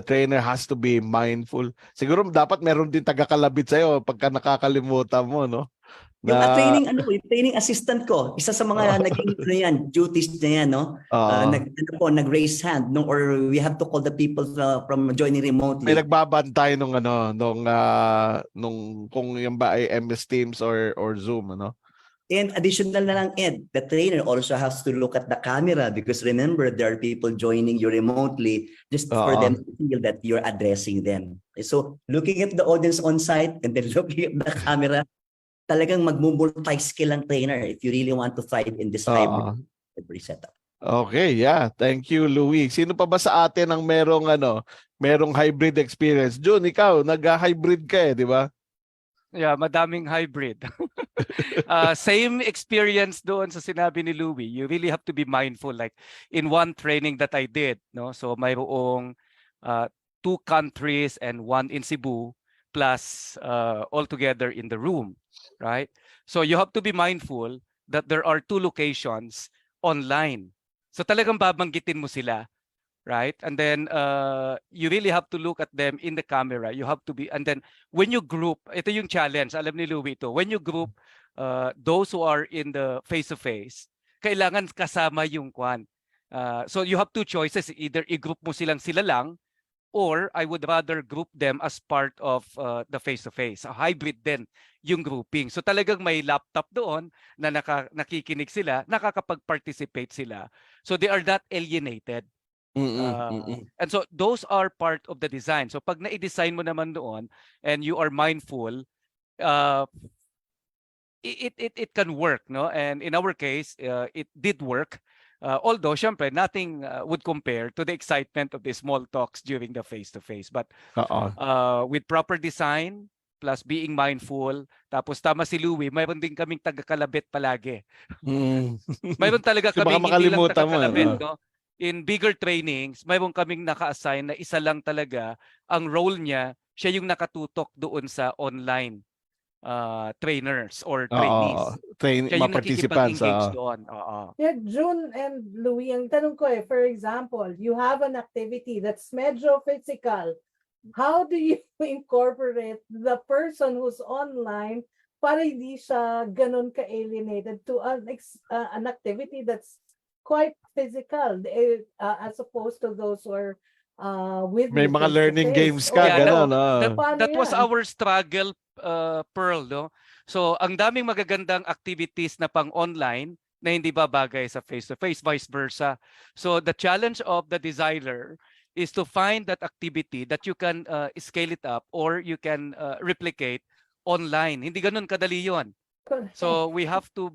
trainer has to be mindful. Siguro dapat meron din taga-kalabit sa'yo pagka nakakalimutan mo, no? Yung training assistant ko, isa sa mga naging duties niya yan, no? Nag-raise hand, no? Or we have to call the people from joining remotely. May nagbabantay nung kung yung ba ay MS Teams or Zoom, ano? And additional na lang, Ed, the trainer also has to look at the camera, because remember, there are people joining you remotely just for them to feel that you're addressing them. So looking at the audience on site and then looking at the camera, talagang mag-multi-skill ang trainer if you really want to thrive in this hybrid setup. Okay, yeah. Thank you, Louie. Sino pa ba sa atin ang merong hybrid experience? Jun, ikaw, nag-hybrid ka di ba? Yeah, madaming hybrid. Same experience doon sa sinabi ni Louie. You really have to be mindful. Like in one training that I did, no? So mayroong 2 countries and 1 in Cebu, plus all together in the room, right? So you have to be mindful that there are 2 locations online. So talagang babanggitin mo sila, right? And then you really have to look at them in the camera. You have to be, and then when you group, ito yung challenge, alam ni Louie ito, when you group those who are in the face-to-face, kailangan kasama yung kwan. So you have 2 choices, either i-group mo sila lang, or I would rather group them as part of the face-to-face. A hybrid din yung grouping. So talagang may laptop doon na nakikinig sila, nakakapag-participate sila. So they are not alienated. And so those are part of the design. So pag na-design mo naman doon and you are mindful, it can work, no? And in our case, it did work. Although, syempre, nothing would compare to the excitement of the small talks during the face-to-face. But with proper design, plus being mindful, tapos tama si Louie, mayroon din kaming taga-kalabit palagi. Mayroon talaga kaming hindi lang taga-kalabit, no? In bigger trainings, mayroon kaming naka-assign na isa lang talaga, ang role niya, siya yung nakatutok doon sa online trainers or trainees. Siya yung Participants. nakikipag-engage doon. Yeah, Jun and Louie, ang tanong ko for example, you have an activity that's medyo physical. How do you incorporate the person who's online para hindi siya ganun ka-alienated to an activity that's quite physical as opposed to those who are with may mga learning games ka, that was our struggle, Pearl, no? So ang daming magagandang activities na pang online na hindi babagay sa face-to-face, vice versa. So the challenge of the designer is to find that activity that you can scale it up or you can replicate online. Hindi ganun kadali yon. So we have to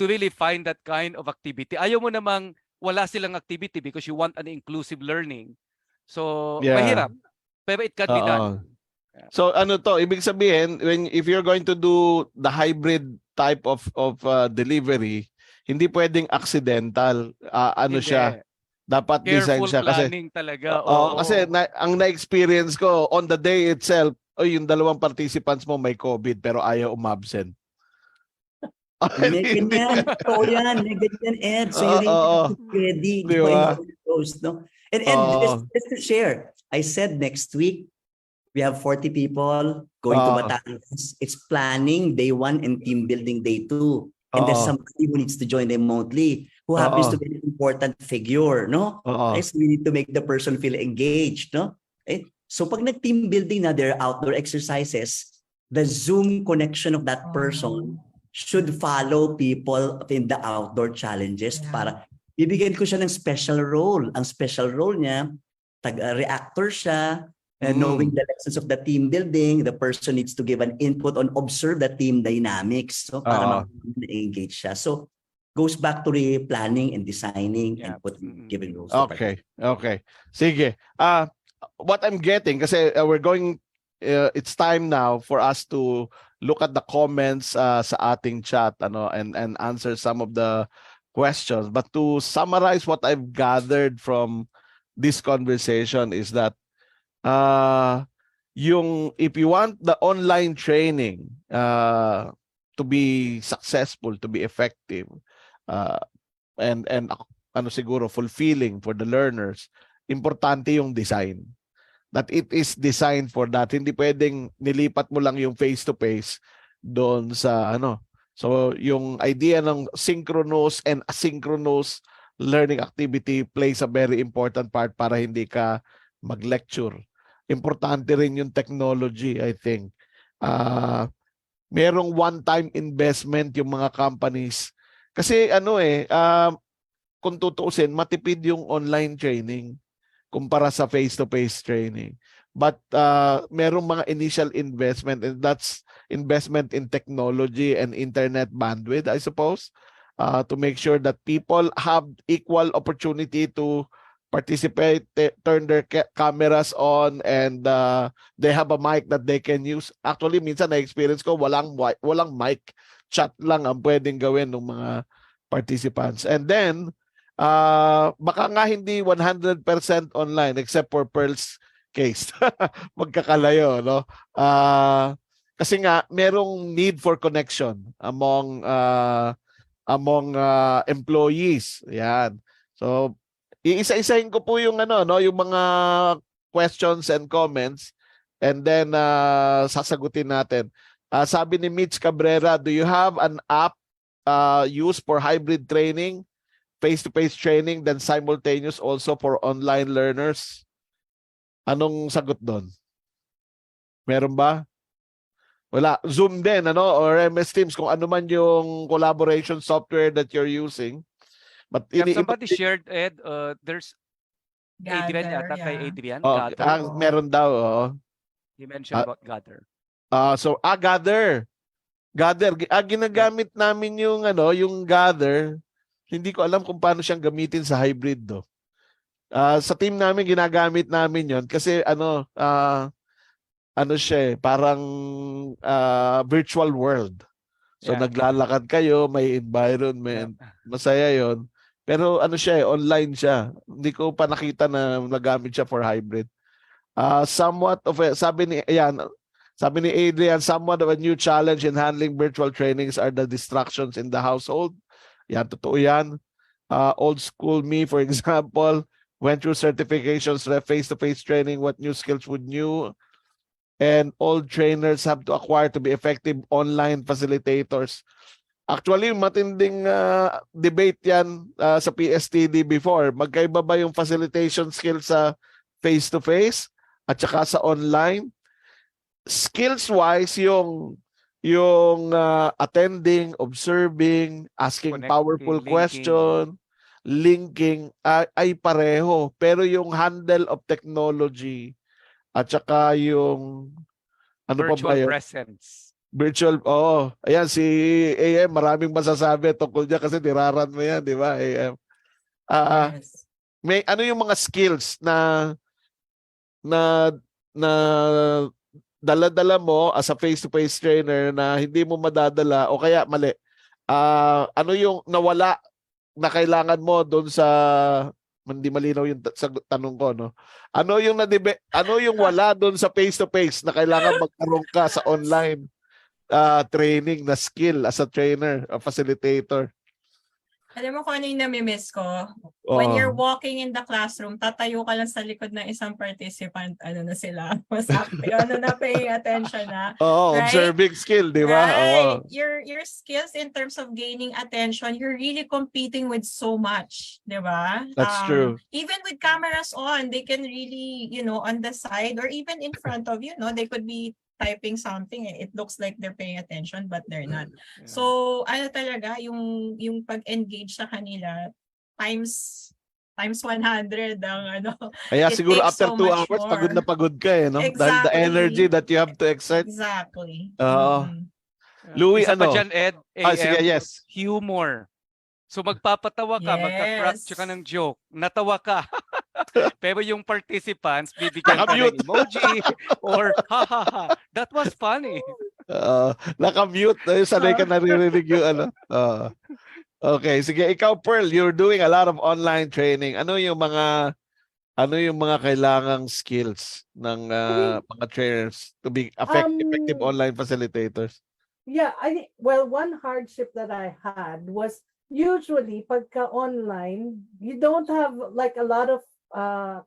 really find that kind of activity. Ayaw mo namang wala silang activity because you want an inclusive learning. So mahirap. Pero it can be done. So ibig sabihin, if you're going to do the hybrid type of delivery, hindi pwedeng accidental. Hindi. Siya? Dapat design Careful siya kasi planning talaga. kasi ang na-experience ko on the day itself, yung dalawang participants mo may COVID pero ayaw umabsent. May Hindi. ganyan. Totoo yan. May ganyan, Ed. So you really Oo. have to be ready. Di No, ba? in those, no? And Oo. just to share, I said next week, we have 40 people going to Oo. Batangas. It's planning day 1 and team building day 2. And there's Oo. somebody who needs to join remotely, who happens to be an important figure, no? Oo. So we need to make the person feel engaged, no? So pag nag-team building na, there are outdoor exercises, the Zoom connection of that person should follow people in the outdoor challenges para bibigyan ko siya ng special role. Ang special role niya, reactor siya, knowing the lessons of the team building, the person needs to give an input on observe the team dynamics, so para ma-engage siya. So goes back to the planning and designing and giving rules. Okay. Sige. What I'm getting, kasi we're going, it's time now for us to look at the comments sa ating chat and answer some of the questions. But to summarize what I've gathered from this conversation is that if you want the online training to be successful, to be effective, and siguro fulfilling for the learners, importante yung design. That it is designed for that. Hindi pwedeng nilipat mo lang yung face-to-face doon sa So yung idea ng synchronous and asynchronous learning activity plays a very important part para hindi ka mag-lecture. Importante rin yung technology, I think. Merong one-time investment yung mga companies. Kasi kung tutuusin, matipid yung online training kumpara sa face-to-face training. But merong mga initial investment, and that's investment in technology and internet bandwidth, I suppose, to make sure that people have equal opportunity to participate, turn their cameras on, and they have a mic that they can use. Actually, minsan na-experience ko, walang mic, chat lang ang pwedeng gawin ng mga participants. And then, baka nga hindi 100% online except for Pearl's case. Magkakalayo, no? Kasi nga merong need for connection among employees. Yan. So, iisa-isahin ko po yung yung mga questions and comments, and then sasagutin natin. Sabi ni Mitch Cabrera, do you have an app used for hybrid training? Face-to-face training, then simultaneous also for online learners? Anong sagot doon? Meron ba? Wala. Zoom din, or MS Teams, kung ano man yung collaboration software that you're using. But somebody shared, Ed, there's Adrian yata kay Adrian. Gather. Meron daw. He mentioned about Gather. So, Gather. Ginagamit namin yung Gather. Hindi ko alam kung paano siyang gamitin sa hybrid do. Sa team namin ginagamit namin 'yon kasi siya parang virtual world. So naglalakad kayo, may environment, masaya 'yon. Pero siya online siya. Hindi ko pa nakita na nagamit siya for hybrid. Somewhat of sabi ni Adrian, somewhat of a new challenge in handling virtual trainings are the distractions in the household. Yan, totoo yan. Old school me, for example, went through certifications, face-to-face training, what new skills would new and old trainers have to acquire to be effective online facilitators. Actually, matinding debate yan sa PSTD before. Magkaiba ba yung facilitation skills sa face-to-face at saka sa online? Skills-wise, yung attending, observing, asking powerful question, linking ay pareho. Pero yung handle of technology at saka yung virtual presence. Virtual, ayan si AM, maraming masasabi tungkol dyan kasi niraran mo yan, di ba, AM? May yung mga skills na dala-dala mo as a face-to-face trainer na hindi mo madadala o kaya mali. Ano yung nawala na kailangan mo doon sa hindi malinaw yung tanong ko, no? Ano yung wala doon sa face-to-face na kailangan magkaroon ka sa online training na skill as a trainer, a facilitator? Alam mo kung ano yung nami-miss ko? When you're Oh. walking in the classroom, tatayo ka lang sa likod ng isang participant, ano na sila, mas active, ano na, paying attention na. Oh, Right? observing skill, di ba? Right. Oo. Your skills in terms of gaining attention, you're really competing with so much, di ba? That's true. Even with cameras on, they can really, on the side or even in front of you, they could be typing something. It looks like they're paying attention, but they're not. Yeah. So, ano talaga, yung pag-engage sa kanila, times 100 ang Kaya it siguro takes after so 2 much hours, pagod na more. pagod ka eh, no? Dahil the Exactly. energy that you have to exert. Exactly. Oo. Mhm. Louie, Isa pa ano? dyan, Ed, Sige, AM, yes. humor. So magpapatawa ka, magka-crack Yes. ka ng joke, natawa ka. Pero yung participants, bibigyan ka Nakamute. ng emoji or ha ha ha. That was funny. Naka-mute. Sanay ka naririnig yung ano. Okay, sige. Ikaw, Pearl, you're doing a lot of online training. Ano yung mga kailangang skills ng mga trainers to be effective online facilitators? Yeah, one hardship that I had was usually pagka online, you don't have like a lot of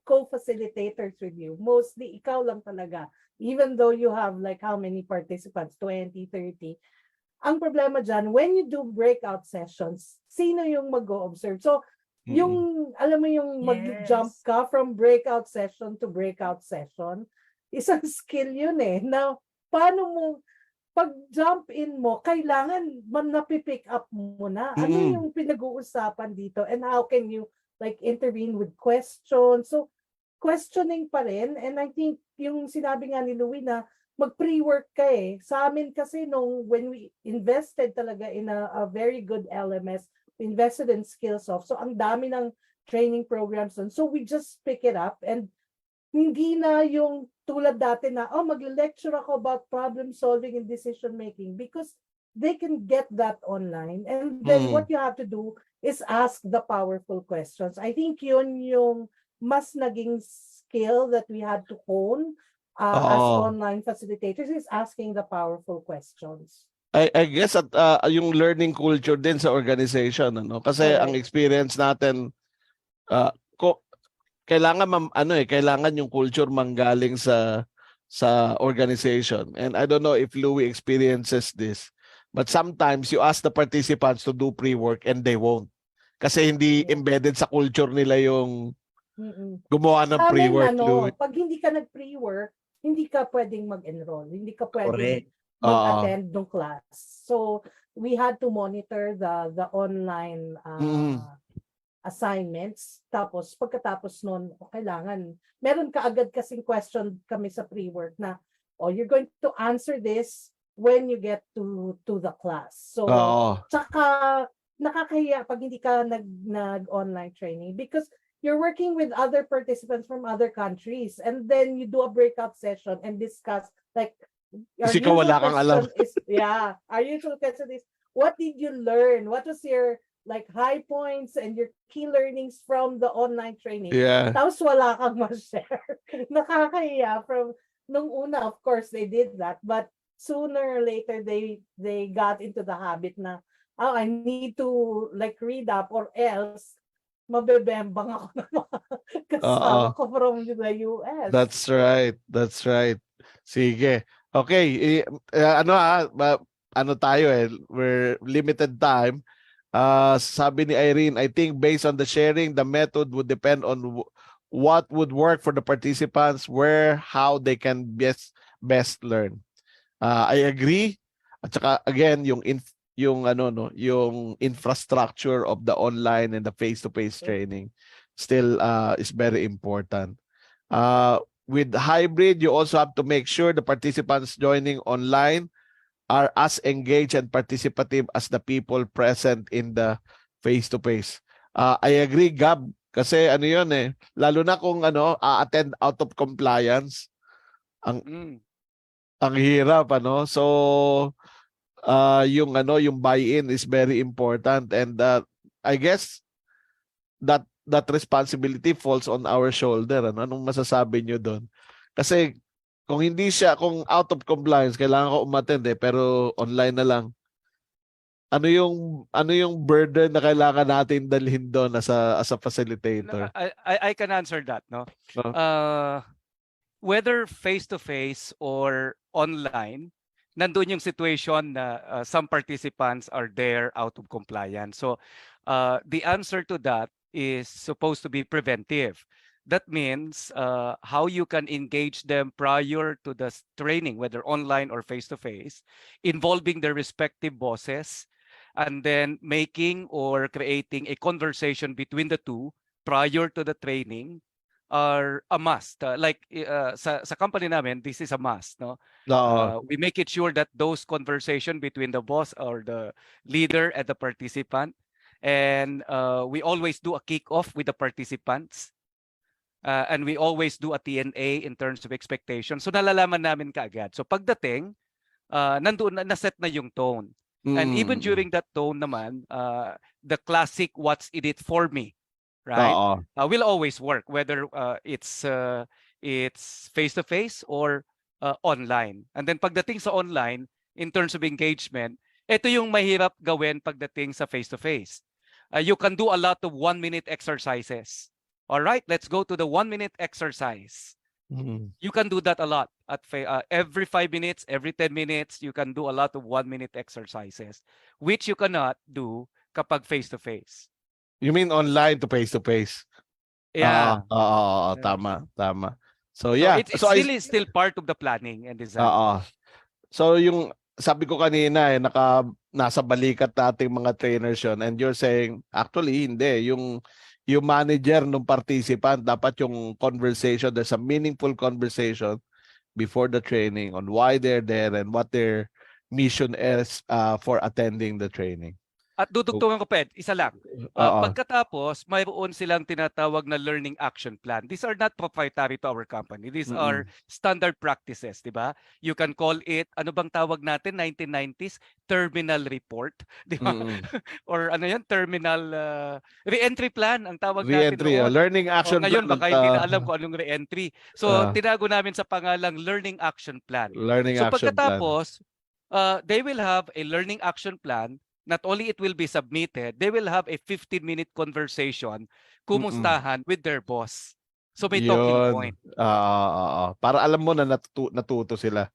co-facilitators with you. Mostly ikaw lang talaga. Even though you have like how many participants, 20, 30. Ang problema dyan, when you do breakout sessions, sino yung mag-o-observe? So, yung, alam mo yung mag-jump Yes. ka from breakout session to breakout session, isang skill yun eh. Now, paano mo, pag jump in mo, kailangan napipick up mo na. Ano yung pinag-uusapan dito? And how can you like intervene with questions? So, questioning pa rin. And I think yung sinabi nga ni Louie na mag-pre-work ka eh. Sa amin kasi when we invested talaga in a very good LMS, we invested in Skillsoft. So ang dami ng training programs doon. So we just pick it up and hindi na yung tulad dati na, mag-lecture ako about problem solving and decision making because they can get that online. And then what you have to do is ask the powerful questions. I think yun yung mas naging skill that we had to hone as online facilitators is asking the powerful questions. I guess at yung learning culture din sa organization, ano? Kasi ang experience natin kailangan yung culture manggaling sa organization. And I don't know if Louie experiences this, but sometimes you ask the participants to do pre-work and they won't. Kasi hindi embedded sa culture nila yung gumawa ng pre-work, Louie. Pag hindi ka nag-pre-work, hindi ka pwedeng mag-enroll, hindi ka pwedeng Correct. mag-attend ng class. So we had to monitor the online assignments. Tapos pagkatapos nun, kailangan, meron ka agad kasing question kami sa pre-work na, you're going to answer this when you get to the class. So, tsaka nakakahiya pag hindi ka nag-online training because you're working with other participants from other countries and then you do a breakout session and discuss like our usual question is our usual question is what did you learn? What was your like high points and your key learnings from the online training? Tapos wala kang ma-share. Nakakahiya from nung una, of course they did that, but sooner or later they got into the habit na I need to like read up or else mabebembang ako ng mga kasama ko from the US. That's right. Sige. Okay, tayo we're limited time. Sabi ni Irene, I think based on the sharing, the method would depend on what would work for the participants, how they can best learn. I agree. At saka again, yung infrastructure of the online and the face-to-face training still is very important. With hybrid, you also have to make sure the participants joining online are as engaged and participative as the people present in the face-to-face. I agree, Gab, kasi yun lalo na kung attend out of compliance, ang hirap so yung buy-in is very important and I guess that that responsibility falls on our shoulder. Ano? Anong masasabi nyo doon? Kasi kung hindi siya, kung out of compliance, kailangan ko umattend pero online na lang. Ano yung burden na kailangan natin dalhin doon as a facilitator? I can answer that, no? No? Whether face-to-face or online, nandun yung situation na some participants are there out of compliance. So the answer to that is supposed to be preventive. That means how you can engage them prior to the training, whether online or face-to-face, involving their respective bosses, and then making or creating a conversation between the two prior to the training are a must. Sa company namin, this is a must, no? Oo. We make it sure that those conversation between the boss or the leader and the participant, and we always do a kick-off with the participants. And we always do a TNA in terms of expectation. So nalalaman namin kaagad. So pagdating, nandoon na set na yung tone. And even during that tone naman, the classic "what's in it for me," right? Will always work, whether it's face-to-face or online. And then pagdating sa online, in terms of engagement, ito yung mahirap gawin pagdating sa face-to-face. You can do a lot of 1-minute exercises. All right, let's go to the 1-minute exercise. You can do that a lot. At every 5 minutes, every 10 minutes, you can do a lot of 1-minute exercises, which you cannot do kapag face-to-face. You mean online to face-to-face? Yeah. Tama. So So yeah. it's still part of the planning and design. So yung sabi ko kanina nasa balikat nating mga trainers yun, and you're saying actually hindi, yung manager ng participant dapat yung conversation, there's a meaningful conversation before the training on why they're there and what their mission is for attending the training. At dudugtungan ko pa, isa lang. Pagkatapos, mayroon silang tinatawag na learning action plan. These are not proprietary to our company. These are standard practices, di ba? You can call it, ano bang tawag natin, 1990s, terminal report, di ba? Or ano yan, terminal re-entry plan ang tawag natin noon. Learning action ngayon, plan. baka hindi na alam kung anong re-entry. So, tinago namin sa pangalang learning action plan. Learning so, action pagkatapos, they will have a learning action plan. Not only it will be submitted, they will have a 15-minute conversation, kumustahan with their boss. So may talking point. Para alam mo na natuto sila.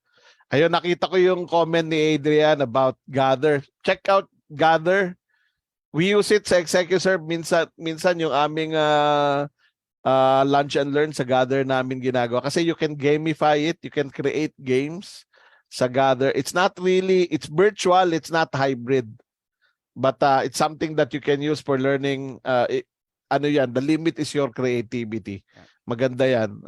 Ayun, nakita ko yung comment ni Adrian about Gather. Check out Gather. We use it sa Executive minsan yung aming lunch and learn sa Gather namin ginagawa. Kasi you can gamify it, you can create games sa Gather. It's not really, it's virtual, it's not hybrid. But it's something that you can use for learning. Ano yan, the limit is your creativity. Maganda yan.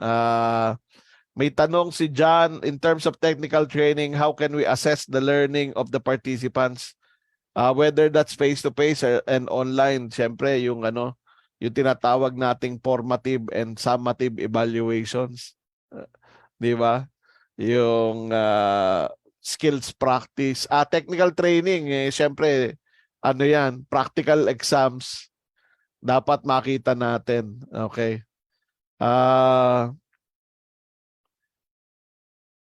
May tanong si John, in terms of technical training, how can we assess the learning of the participants? Whether that's face-to-face and online, syempre yung tinatawag nating formative and summative evaluations. Di ba? Yung skills practice. Technical training, syempre, yan, practical exams dapat makita natin. Okay.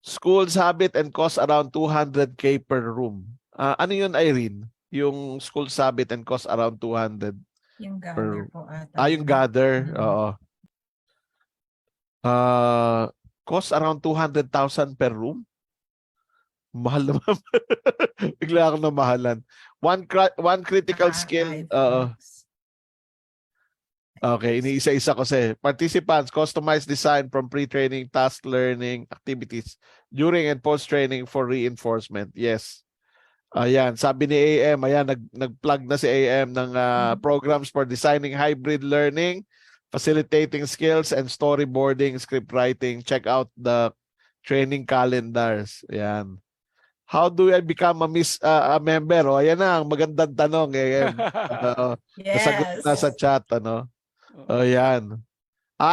Schools habit and cost around 200K per room. Ano yun, Irene? Yung school habit and cost around 200 Yung per gather po ata. yung gather. Oo. Cost around 200,000 per room. Mahal naman. Bigla akong namahalan. One critical skill. Okay, iniisa-isa ko kasi. Participants, customized design from pre-training, task learning, activities during and post-training for reinforcement. Yes. Ayan, sabi ni AM, ayan, nag-plug na si AM ng programs for designing hybrid learning, facilitating skills, and storyboarding, script writing. Check out the training calendars. Ayan. How do I become a member? O, ayan na, magandang tanong. Yes. Nasagot na sa chat. O, yan.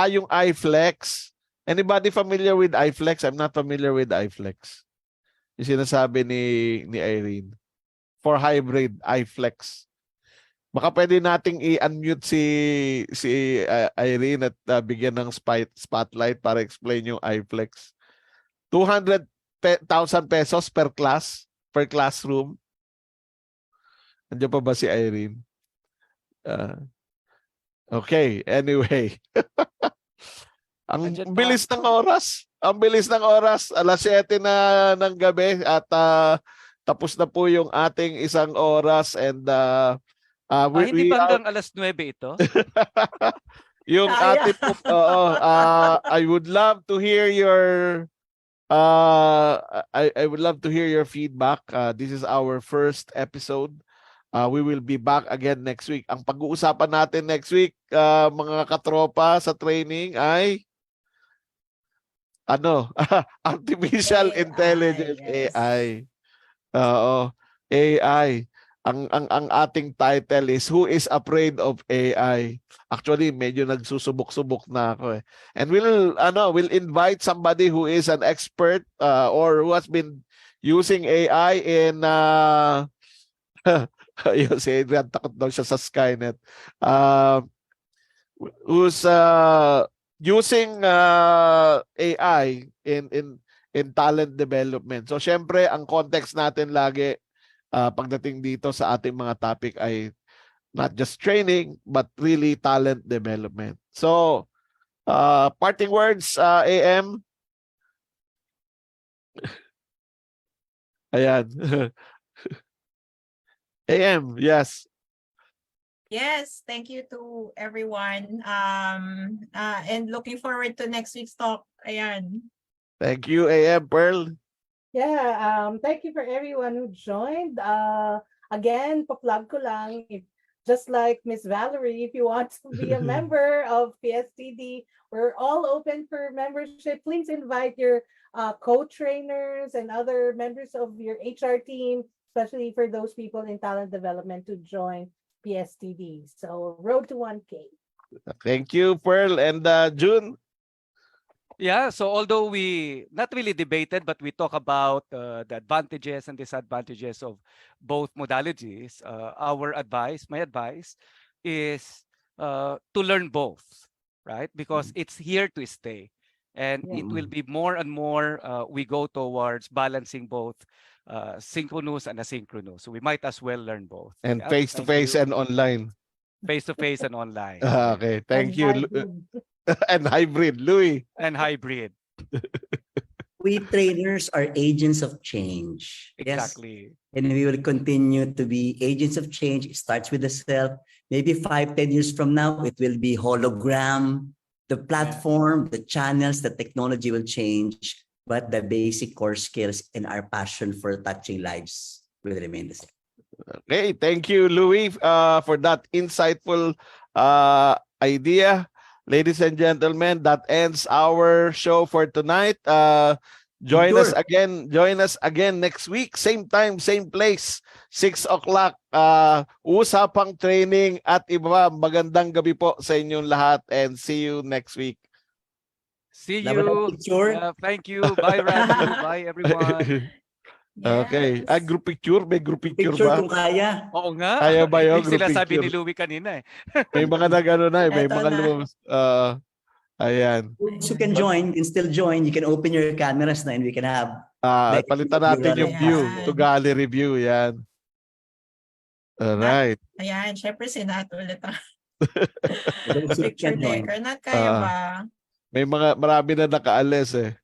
Yung iFlex. Anybody familiar with iFlex? I'm not familiar with iFlex. Yung sinasabi ni Irene. For hybrid, iFlex. Baka pwede nating i-unmute si Irene at bigyan ng spotlight para explain yung iFlex. 200,000 pesos per classroom. Andiyan pa ba si Irene? Okay, anyway. Ang Andyan pa. bilis ng oras. Ang bilis ng oras. Alas 7 na ng gabi at tapos na po yung ating isang oras and Hindi we ba are hanggang alas 9 ito? yung Kaya. ating I would love to hear your I would love to hear your feedback. This is our first episode. We will be back again next week. Ang pag-uusapan natin next week, mga katropa sa training ay artificial AI, intelligence, yes. AI. Oo, AI. Ang ating title is Who is Afraid of AI? Actually, medyo nagsusubok-subok na ako eh. And we'll invite somebody who is an expert or who has been using AI in yun, si Adrian, takot daw siya sa Skynet. Who's using AI in talent development. So syempre, ang context natin lagi pagdating dito sa ating mga topic ay not just training but really talent development. So parting words, AM. Ayan. AM, yes. Yes, thank you to everyone. And looking forward to next week's talk. Ayan. Thank you, AM Pearl. Yeah, thank you for everyone who joined. Again, pa-plug ko lang, just like Miss Valerie, if you want to be a member of PSTD, we're all open for membership. Please invite your co-trainers and other members of your HR team, especially for those people in talent development, to join PSTD. So road to 1K. Thank you, Pearl. And June. Yeah, so although we not really debated, but we talk about the advantages and disadvantages of both modalities, my advice is to learn both, right? Because it's here to stay. And it will be more and more we go towards balancing both synchronous and asynchronous. So we might as well learn both. And Yeah, face-to-face and online. face-to-face and online. Okay, thank you. hybrid. And hybrid, Louie. And hybrid. We trainers are agents of change. Yes. Exactly. And we will continue to be agents of change. It starts with the self. Maybe 5, 10 years from now, it will be hologram. The platform, the channels, the technology will change, but the basic core skills and our passion for touching lives will remain the same. Okay, thank you, Louie, for that insightful idea. Ladies and gentlemen, that ends our show for tonight. Join us again next week, same time, same place, 6 o'clock. Usapang Training at iba. Magandang gabi po sa inyong lahat and see you next week. See Dapat you. picture. Thank you. Bye, Randy. Bye, everyone. Okay. Yes. Group picture? May group picture Picture ba? kung kaya. Oo nga. Kaya ba yun, Yung group sinasabi picture? ni Louie kanina eh. May mga nag-ano na eh. May Eto mga na. lumabas. Ayan. Those who can join, can still join. You can open your cameras na and we can have Palitan natin yung view Ayan. to gallery view. Yan. Alright. Ayan, syempre sinat ulit ang those who picture can join. taker. Not kaya ba? May marami na nakaalis eh.